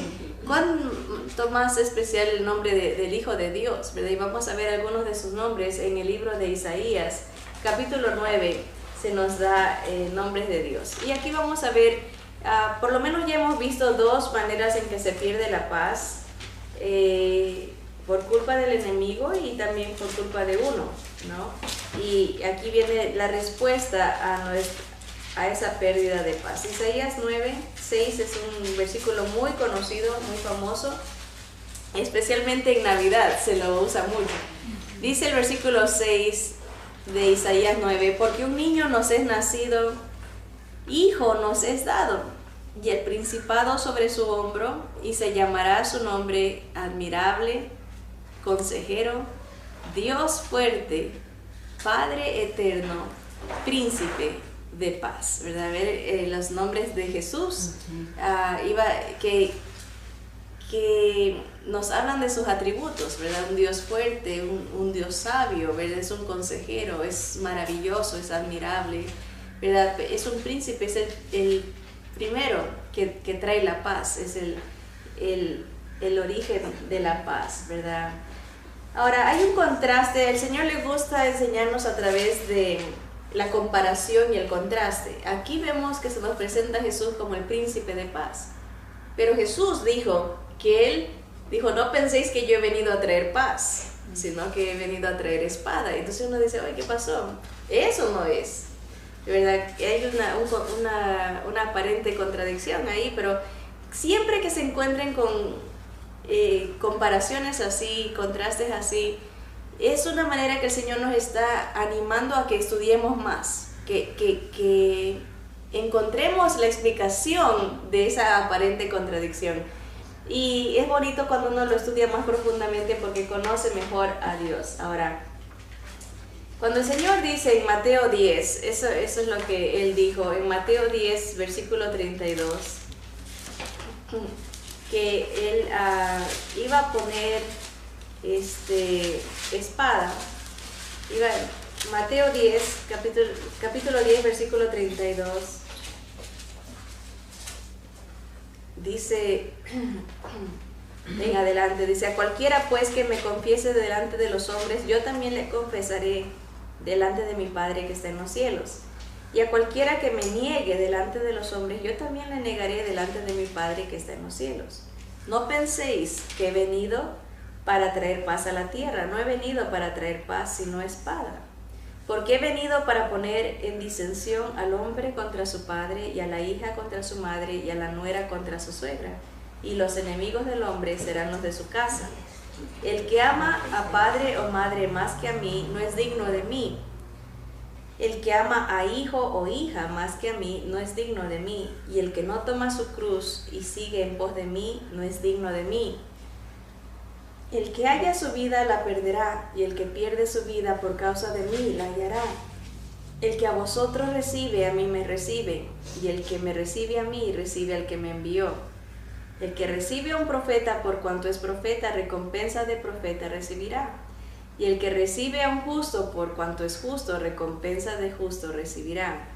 cuánto más especial el nombre del Hijo de Dios, ¿verdad? Y vamos a ver algunos de sus nombres en el libro de Isaías, capítulo 9, se nos da nombres de Dios. Y aquí vamos a ver, por lo menos ya hemos visto dos maneras en que se pierde la paz, por culpa del enemigo y también por culpa de uno, ¿no? Y aquí viene la respuesta a esa pérdida de paz. Isaías 9:6 es un versículo muy conocido, muy famoso, especialmente en Navidad se lo usa mucho. Dice el versículo 6 de Isaías 9: porque un niño nos es nacido, hijo nos es dado, y el principado sobre su hombro, y se llamará su nombre Admirable, Consejero, Dios fuerte, Padre eterno, Príncipe de paz, ¿verdad? A ver, los nombres de Jesús que nos hablan de sus atributos, ¿verdad? Un Dios fuerte, un Dios sabio, ¿verdad? Es un consejero, es maravilloso, es admirable, ¿verdad? Es un príncipe, es el primero que trae la paz, es el origen de la paz, ¿verdad? Ahora, hay un contraste. Al Señor le gusta enseñarnos a través de la comparación y el contraste. Aquí vemos que se nos presenta a Jesús como el príncipe de paz, pero Jesús dijo que Él dijo: no penséis que yo he venido a traer paz, sino que he venido a traer espada. Entonces uno dice: oye, ¿qué pasó? Eso no es, de verdad, hay una aparente contradicción ahí, pero siempre que se encuentren con comparaciones así, contrastes así, es una manera que el Señor nos está animando a que estudiemos más, que encontremos la explicación de esa aparente contradicción. Y es bonito cuando uno lo estudia más profundamente porque conoce mejor a Dios. Ahora, cuando el Señor dice en Mateo 10, eso es lo que Él dijo, en Mateo 10, versículo 32, que Él iba a poner espada. Mateo 10, capítulo 10, versículo 32, dice en adelante, dice: a cualquiera pues que me confiese delante de los hombres, yo también le confesaré delante de mi Padre que está en los cielos. Y a cualquiera que me niegue delante de los hombres, yo también le negaré delante de mi Padre que está en los cielos. No penséis que he venido para traer paz a la tierra. No he venido para traer paz, sino espada. Porque he venido para poner en disensión al hombre contra su padre, y a la hija contra su madre, y a la nuera contra su suegra. Y los enemigos del hombre serán los de su casa. El que ama a padre o madre más que a mí, no es digno de mí. El que ama a hijo o hija más que a mí, no es digno de mí. Y el que no toma su cruz y sigue en pos de mí, no es digno de mí. El que halla su vida la perderá, y el que pierde su vida por causa de mí la hallará. El que a vosotros recibe, a mí me recibe, y el que me recibe a mí, recibe al que me envió. El que recibe a un profeta por cuanto es profeta, recompensa de profeta recibirá. Y el que recibe a un justo por cuanto es justo, recompensa de justo recibirá.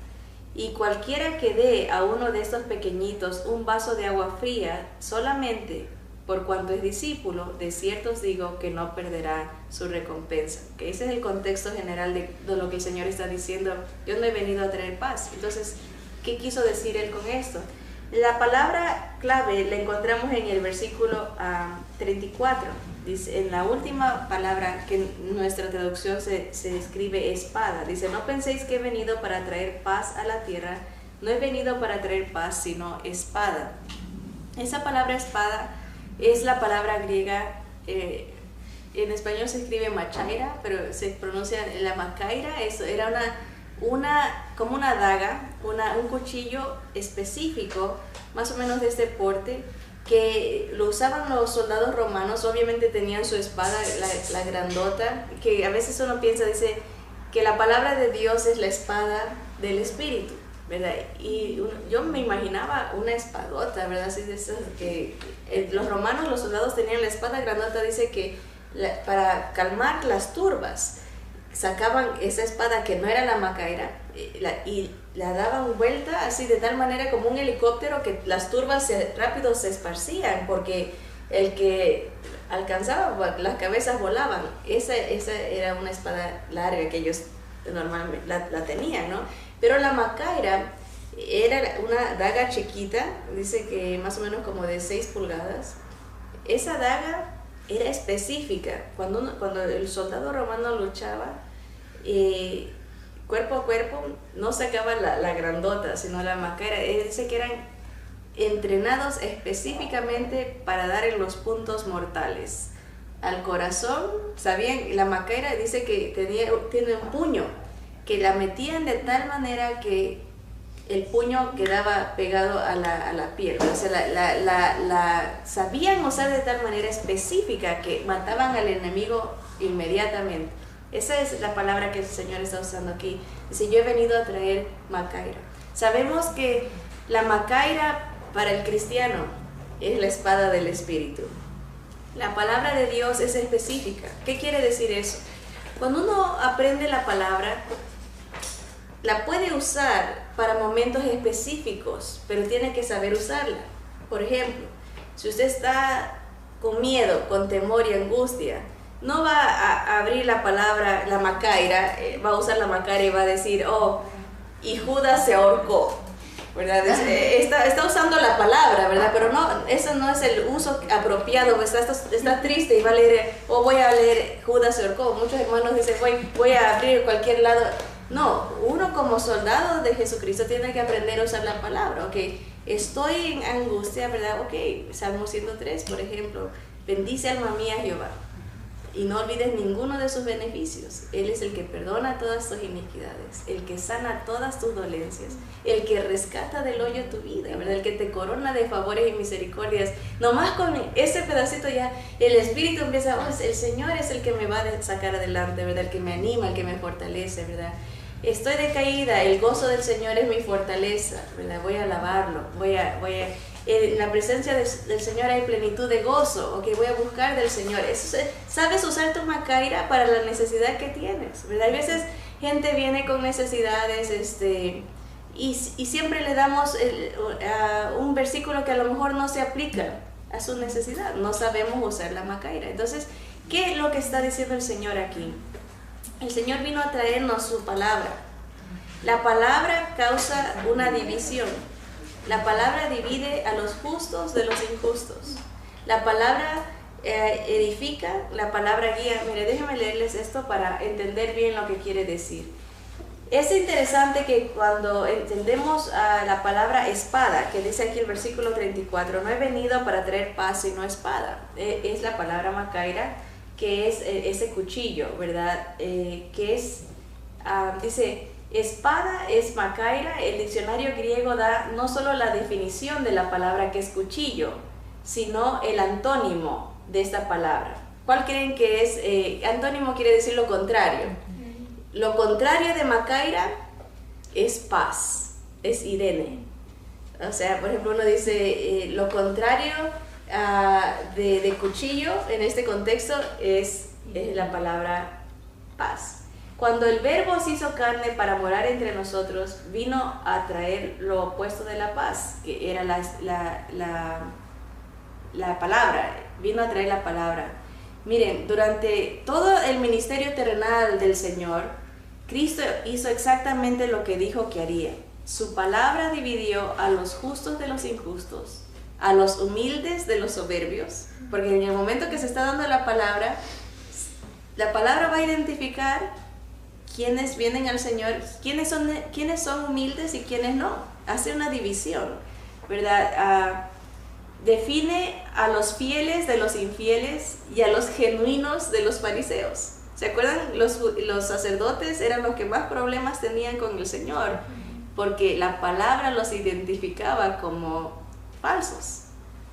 Y cualquiera que dé a uno de estos pequeñitos un vaso de agua fría, solamente por cuanto es discípulo, de cierto os digo que no perderá su recompensa. Que ese es el contexto general de lo que el Señor está diciendo. Yo no he venido a traer paz. Entonces, ¿qué quiso decir Él con esto? La palabra clave la encontramos en el versículo 34. Dice, en la última palabra que en nuestra traducción se escribe espada. Dice: no penséis que he venido para traer paz a la tierra. No he venido para traer paz, sino espada. Esa palabra espada es la palabra griega en español se escribe machaira, pero se pronuncia la macaira. Eso era como una daga, un cuchillo específico, más o menos de este porte, que lo usaban los soldados romanos. Obviamente tenían su espada, la grandota, que a veces uno piensa, dice que la palabra de Dios es la espada del Espíritu, ¿verdad? Y yo me imaginaba una espadota, ¿verdad? Así de esas que los romanos, los soldados tenían la espada grandota. Dice que para calmar las turbas, sacaban esa espada que no era la macaira y la daban vuelta así de tal manera como un helicóptero, que las turbas rápido se esparcían, porque el que alcanzaba, las cabezas volaban. Esa era una espada larga que ellos normalmente la tenían, ¿no? Pero la macaira era una daga chiquita, dice que más o menos como de 6 pulgadas. Esa daga era específica. Cuando el soldado romano luchaba, cuerpo a cuerpo, no sacaba la grandota, sino la macaira. Dice que eran entrenados específicamente para dar en los puntos mortales al corazón. Sabían, la macaira dice que tiene un puño, que la metían de tal manera que el puño quedaba pegado a la piel. O sea, la sabían usar de tal manera específica que mataban al enemigo inmediatamente. Esa es la palabra que el Señor está usando aquí. Dice, yo he venido a traer macaira. Sabemos que la macaira para el cristiano es la espada del Espíritu. La palabra de Dios es específica. ¿Qué quiere decir eso? Cuando uno aprende la palabra, la puede usar para momentos específicos, pero tiene que saber usarla. Por ejemplo, si usted está con miedo, con temor y angustia, no va a abrir la palabra, la macaira, va a usar la macaira y va a decir, oh, y Judas se ahorcó, ¿verdad? Está usando la palabra, ¿verdad? Pero no, eso no es el uso apropiado. Está triste y va a leer, voy a leer Judas se ahorcó. Muchos hermanos dicen, voy a abrir cualquier lado. No, uno como soldado de Jesucristo tiene que aprender a usar la palabra. Ok, estoy en angustia, ¿verdad? Ok, Salmo 103, por ejemplo, bendice alma mía Jehová y no olvides ninguno de sus beneficios. Él es el que perdona todas tus iniquidades, el que sana todas tus dolencias, el que rescata del hoyo tu vida, ¿verdad? El que te corona de favores y misericordias. Nomás con ese pedacito ya el Espíritu empieza, el Señor es el que me va a sacar adelante, ¿verdad? El que me anima, el que me fortalece, ¿verdad? Estoy decaída, el gozo del Señor es mi fortaleza, ¿verdad? Voy a alabarlo, en la presencia del Señor hay plenitud de gozo, ok, voy a buscar del Señor. Sabes usar tu macaira para la necesidad que tienes, ¿verdad? Hay veces gente viene con necesidades, y siempre le damos un versículo que a lo mejor no se aplica a su necesidad, no sabemos usar la macaira. Entonces, ¿qué es lo que está diciendo el Señor aquí? El Señor vino a traernos su palabra. La palabra causa una división. La palabra divide a los justos de los injustos. La palabra edifica, la palabra guía. Mire, déjenme leerles esto para entender bien lo que quiere decir. Es interesante que cuando entendemos la palabra espada, que dice aquí el versículo 34, no he venido para traer paz sino espada. Es la palabra macaira, que es ese cuchillo, ¿verdad? Dice, espada es macaira. El diccionario griego da no solo la definición de la palabra que es cuchillo, sino el antónimo de esta palabra. ¿Cuál creen que es? Antónimo quiere decir lo contrario. Lo contrario de macaira es paz, es irene. O sea, por ejemplo, uno dice lo contrario de cuchillo en este contexto es la palabra paz. Cuando el Verbo se hizo carne para morar entre nosotros, vino a traer lo opuesto de la paz, que era la palabra. Vino a traer la palabra. Miren, durante todo el ministerio terrenal del Señor, Cristo hizo exactamente lo que dijo que haría. Su palabra dividió a los justos de los injustos, a los humildes de los soberbios, porque en el momento que se está dando la palabra va a identificar quiénes vienen al Señor, quiénes son humildes y quiénes no. Hace una división, ¿verdad? define a los fieles de los infieles y a los genuinos de los fariseos. ¿Se acuerdan? Los sacerdotes eran los que más problemas tenían con el Señor, porque la palabra los identificaba como falsos,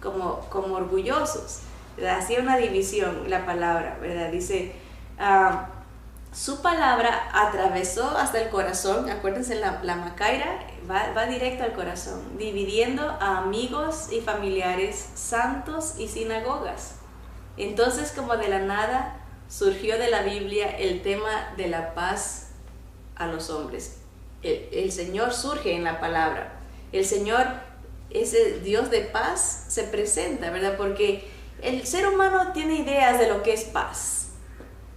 como orgullosos, ¿verdad? Hacía una división la palabra, ¿verdad? Dice, su palabra atravesó hasta el corazón. Acuérdense, la macaira va directo al corazón, dividiendo a amigos y familiares, santos y sinagogas. Entonces, como de la nada, surgió de la Biblia el tema de la paz a los hombres. El Señor surge en la palabra. El Señor, ese Dios de paz, se presenta, ¿verdad? Porque el ser humano tiene ideas de lo que es paz,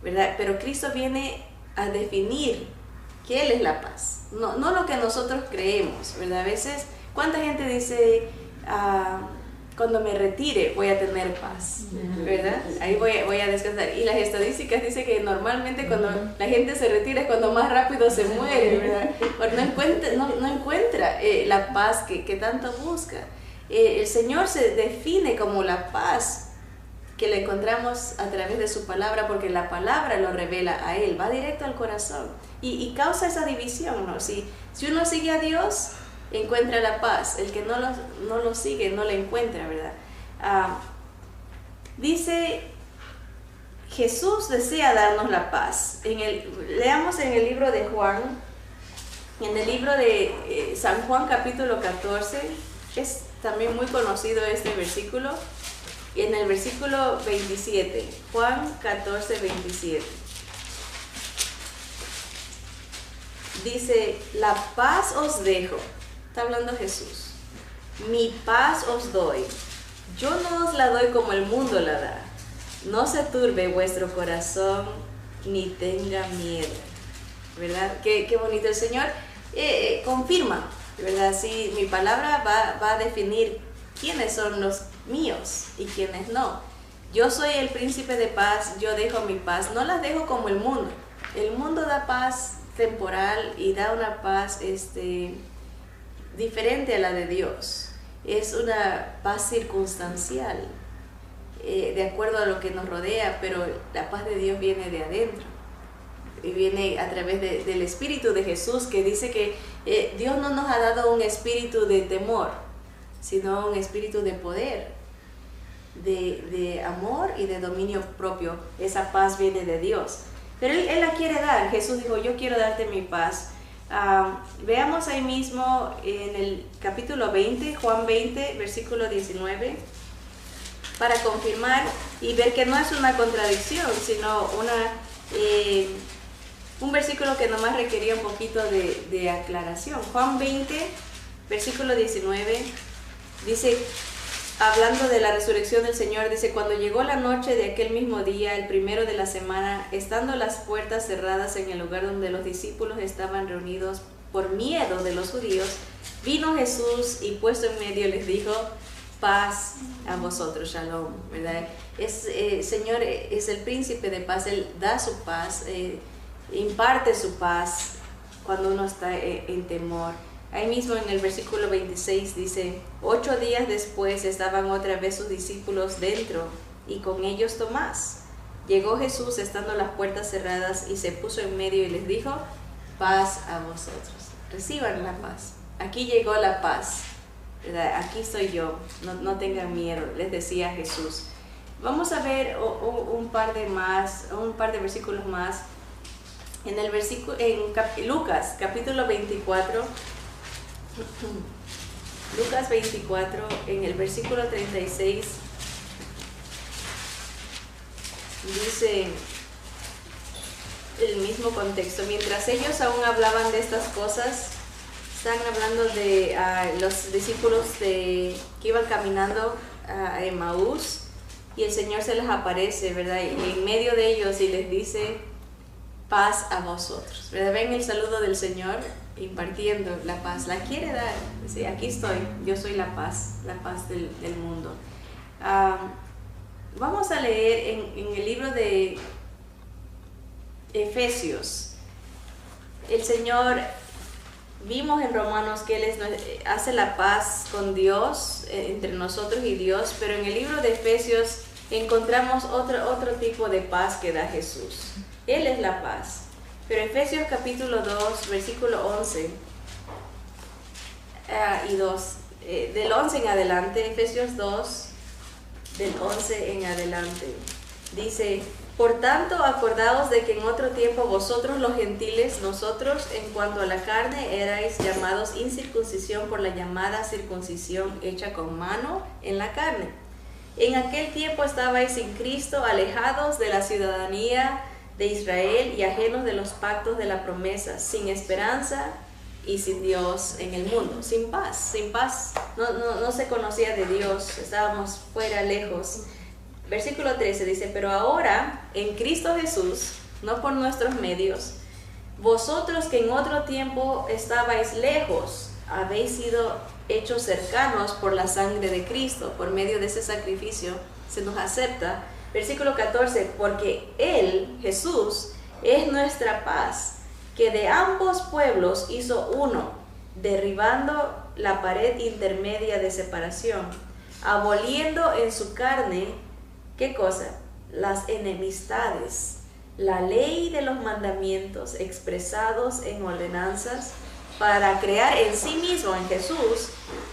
¿verdad? Pero Cristo viene a definir que Él es la paz, no lo que nosotros creemos, ¿verdad? A veces, ¿cuánta gente dice, cuando me retire voy a tener paz, ¿verdad? Ahí voy a descansar? Y las estadísticas dicen que normalmente cuando la gente se retira es cuando más rápido se muere, ¿verdad? Porque no encuentra la paz que tanto busca. El Señor se define como la paz que le encontramos a través de su palabra, porque la palabra lo revela a Él, va directo al corazón y causa esa división, ¿no? Si uno sigue a Dios, encuentra la paz. El que no lo sigue, no la encuentra, ¿verdad? Dice, Jesús desea darnos la paz. Leamos en el libro de Juan, en el libro de San Juan capítulo 14, es también muy conocido este versículo. En el versículo 27, Juan 14, 27, dice, la paz os dejo, está hablando Jesús, mi paz os doy, yo no os la doy como el mundo la da, no se turbe vuestro corazón, ni tenga miedo, ¿verdad? Qué bonito. El Señor confirma, ¿verdad? Sí, mi palabra va a definir quiénes son los míos y quiénes no. Yo soy el príncipe de paz, yo dejo mi paz, no la dejo como el mundo. El mundo da paz temporal y da una paz diferente a la de Dios. Es una paz circunstancial, de acuerdo a lo que nos rodea, pero la paz de Dios viene de adentro. Y viene a través del Espíritu de Jesús, que dice que Dios no nos ha dado un espíritu de temor, sino un espíritu de poder, de amor y de dominio propio. Esa paz viene de Dios, pero Él la quiere dar. Jesús dijo, yo quiero darte mi paz. Veamos ahí mismo en el capítulo 20, Juan 20, versículo 19, para confirmar y ver que no es una contradicción, sino un versículo que nomás requería un poquito de aclaración. Juan 20, versículo 19, dice, hablando de la resurrección del Señor, dice, cuando llegó la noche de aquel mismo día, el primero de la semana, estando las puertas cerradas en el lugar donde los discípulos estaban reunidos por miedo de los judíos, vino Jesús y puesto en medio les dijo, paz a vosotros, shalom, ¿verdad? Señor es el príncipe de paz, Él da su paz, imparte su paz cuando uno está en temor. Ahí mismo en el versículo 26 dice, 8 días después estaban otra vez sus discípulos dentro y con ellos Tomás. Llegó Jesús estando las puertas cerradas y se puso en medio y les dijo, paz a vosotros, reciban la paz. Aquí llegó la paz, ¿verdad? Aquí estoy yo, no tengan miedo, les decía Jesús. Vamos a ver un par de versículos más. En Lucas capítulo 24, Lucas 24, en el versículo 36, dice el mismo contexto. Mientras ellos aún hablaban de estas cosas, están hablando de los discípulos que iban caminando a Emaús, y el Señor se les aparece, ¿verdad? Y en medio de ellos y les dice, paz a vosotros, ¿verdad? Ven el saludo del Señor impartiendo la paz, la quiere dar. Dice, aquí estoy, yo soy la paz del mundo. Vamos a leer en el libro de Efesios. El Señor vimos en Romanos que Él hace la paz con Dios, entre nosotros y Dios, pero en el libro de Efesios encontramos otro tipo de paz que da Jesús. Él es la paz. Pero Efesios capítulo 2, versículo 11 y 2, del 11 en adelante, Efesios 2, del 11 en adelante, dice: por tanto, acordaos de que en otro tiempo vosotros los gentiles, nosotros en cuanto a la carne, erais llamados incircuncisión por la llamada circuncisión hecha con mano en la carne. En aquel tiempo estabais sin Cristo, alejados de la ciudadanía de Israel y ajenos de los pactos de la promesa, sin esperanza y sin Dios en el mundo, sin paz, no se conocía de Dios, estábamos fuera, lejos. Versículo 13 dice: pero ahora, en Cristo Jesús, no por nuestros medios, vosotros que en otro tiempo estabais lejos, habéis sido hechos cercanos por la sangre de Cristo. Por medio de ese sacrificio se nos acepta. Versículo 14: porque Él, Jesús, es nuestra paz, que de ambos pueblos hizo uno, derribando la pared intermedia de separación, aboliendo en su carne, ¿qué cosa? Las enemistades, la ley de los mandamientos expresados en ordenanzas, para crear en sí mismo, en Jesús,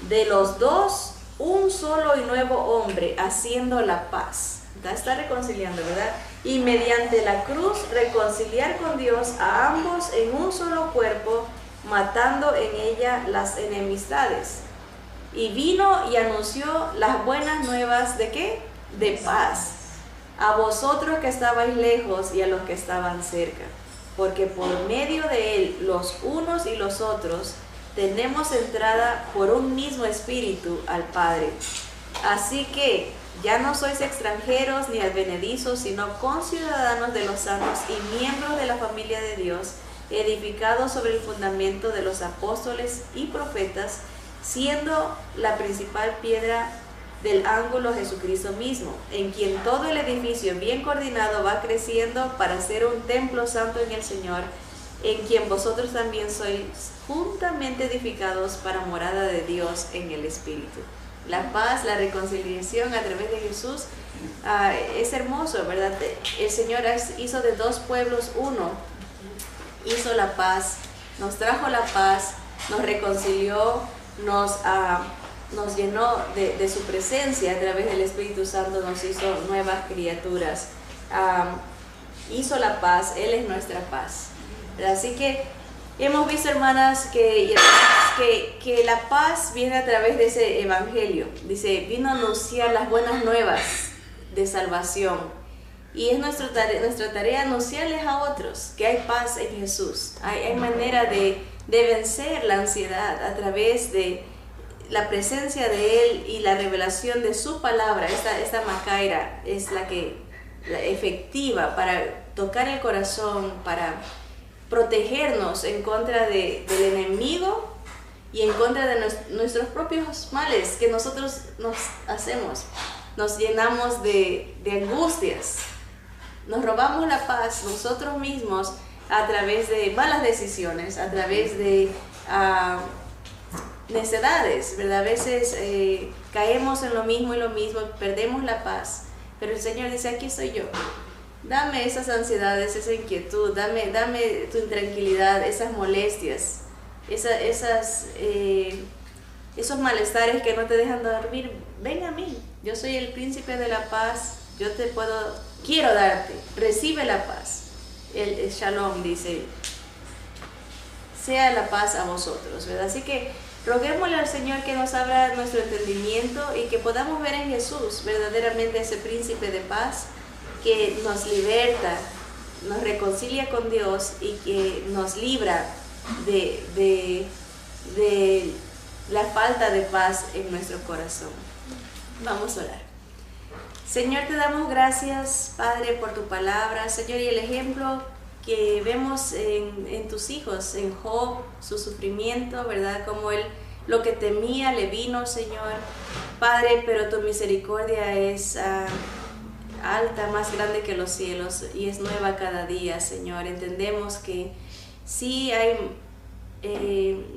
de los dos un solo y nuevo hombre, haciendo la paz. Está reconciliando, ¿verdad? Y mediante la cruz reconciliar con Dios a ambos en un solo cuerpo, matando en ella las enemistades. Y vino y anunció las buenas nuevas ¿de qué? De paz, a vosotros que estabais lejos y a los que estaban cerca, porque por medio de Él los unos y los otros tenemos entrada por un mismo espíritu al Padre. Así que ya no sois extranjeros ni advenedizos, sino conciudadanos de los santos y miembros de la familia de Dios, edificados sobre el fundamento de los apóstoles y profetas, siendo la principal piedra del ángulo Jesucristo mismo, en quien todo el edificio bien coordinado va creciendo para ser un templo santo en el Señor, en quien vosotros también sois juntamente edificados para morada de Dios en el Espíritu. La paz, la reconciliación a través de Jesús es hermoso, ¿verdad? El Señor hizo de dos pueblos uno, hizo la paz, nos trajo la paz, nos reconcilió, nos llenó de su presencia a través del Espíritu Santo, nos hizo nuevas criaturas, hizo la paz, Él es nuestra paz. Así que hemos visto, hermanas, que la paz viene a través de ese evangelio. Dice, vino a anunciar las buenas nuevas de salvación. Y es nuestra tarea anunciarles a otros que hay paz en Jesús. Hay manera de vencer la ansiedad a través de la presencia de Él y la revelación de su palabra. Esta macaira es la efectiva para tocar el corazón, para protegernos en contra del enemigo y en contra de nuestros propios males que nosotros nos hacemos. Nos llenamos de angustias, nos robamos la paz nosotros mismos a través de malas decisiones, a través de necedades, ¿verdad? A veces caemos en lo mismo, perdemos la paz, pero el Señor dice, aquí estoy yo. Dame esas ansiedades, esa inquietud, dame tu intranquilidad, esas molestias, esos malestares que no te dejan dormir. Ven a mí, yo soy el príncipe de la paz, quiero darte, recibe la paz. El Shalom dice, sea la paz a vosotros, ¿verdad? Así que roguémosle al Señor que nos abra nuestro entendimiento y que podamos ver en Jesús verdaderamente ese príncipe de paz, que nos liberta, nos reconcilia con Dios y que nos libra de la falta de paz en nuestro corazón. Vamos a orar. Señor, te damos gracias, Padre, por tu palabra, Señor, y el ejemplo que vemos en tus hijos, en Job, su sufrimiento, ¿verdad? Como él lo que temía le vino, Señor. Padre, pero tu misericordia es alta, más grande que los cielos, y es nueva cada día, Señor. Entendemos que sí hay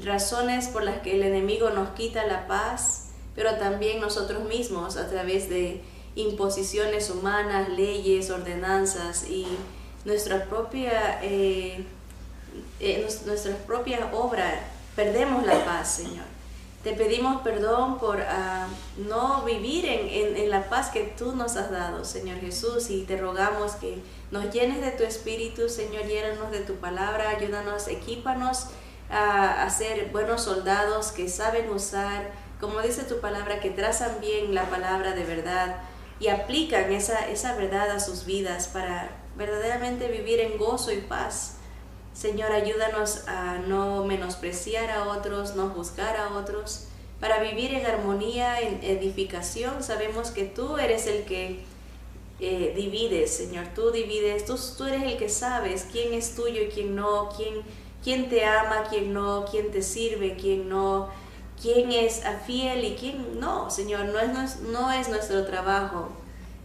razones por las que el enemigo nos quita la paz, pero también nosotros mismos a través de imposiciones humanas, leyes, ordenanzas y nuestra propia obra, perdemos la paz, Señor. Te pedimos perdón por no vivir en la paz que tú nos has dado, Señor Jesús, y te rogamos que nos llenes de tu Espíritu, Señor, llénanos de tu palabra, ayúdanos, equípanos a ser buenos soldados que saben usar, como dice tu palabra, que trazan bien la palabra de verdad y aplican esa verdad a sus vidas para verdaderamente vivir en gozo y paz. Señor, ayúdanos a no menospreciar a otros, no juzgar a otros, para vivir en armonía, en edificación. Sabemos que tú eres el que divides, Señor, tú divides, tú eres el que sabes quién es tuyo y quién no, quién te ama, quién no, quién te sirve, quién no, quién es fiel y quién no, Señor. No es nuestro trabajo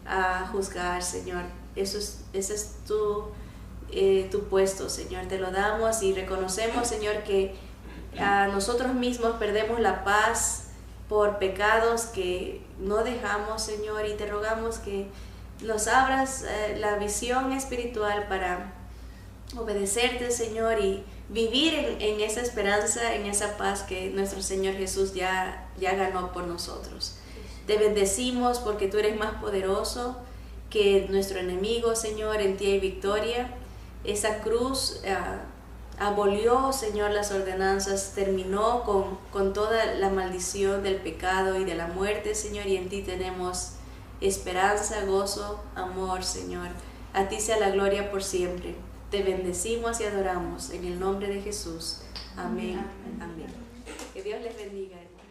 a juzgar, Señor. Ese es tu puesto, Señor. Te lo damos y reconocemos, Señor, que a nosotros mismos perdemos la paz por pecados que no dejamos, Señor, y te rogamos que nos abras la visión espiritual para obedecerte, Señor, y vivir en esa esperanza, en esa paz que nuestro Señor Jesús ya ganó por nosotros. Te bendecimos porque tú eres más poderoso que nuestro enemigo, Señor. En ti hay victoria. Esa cruz abolió, Señor, las ordenanzas, terminó con toda la maldición del pecado y de la muerte, Señor, y en ti tenemos esperanza, gozo, amor, Señor. A ti sea la gloria por siempre. Te bendecimos y adoramos en el nombre de Jesús. Amén. Amén. Que Dios les bendiga, hermanos.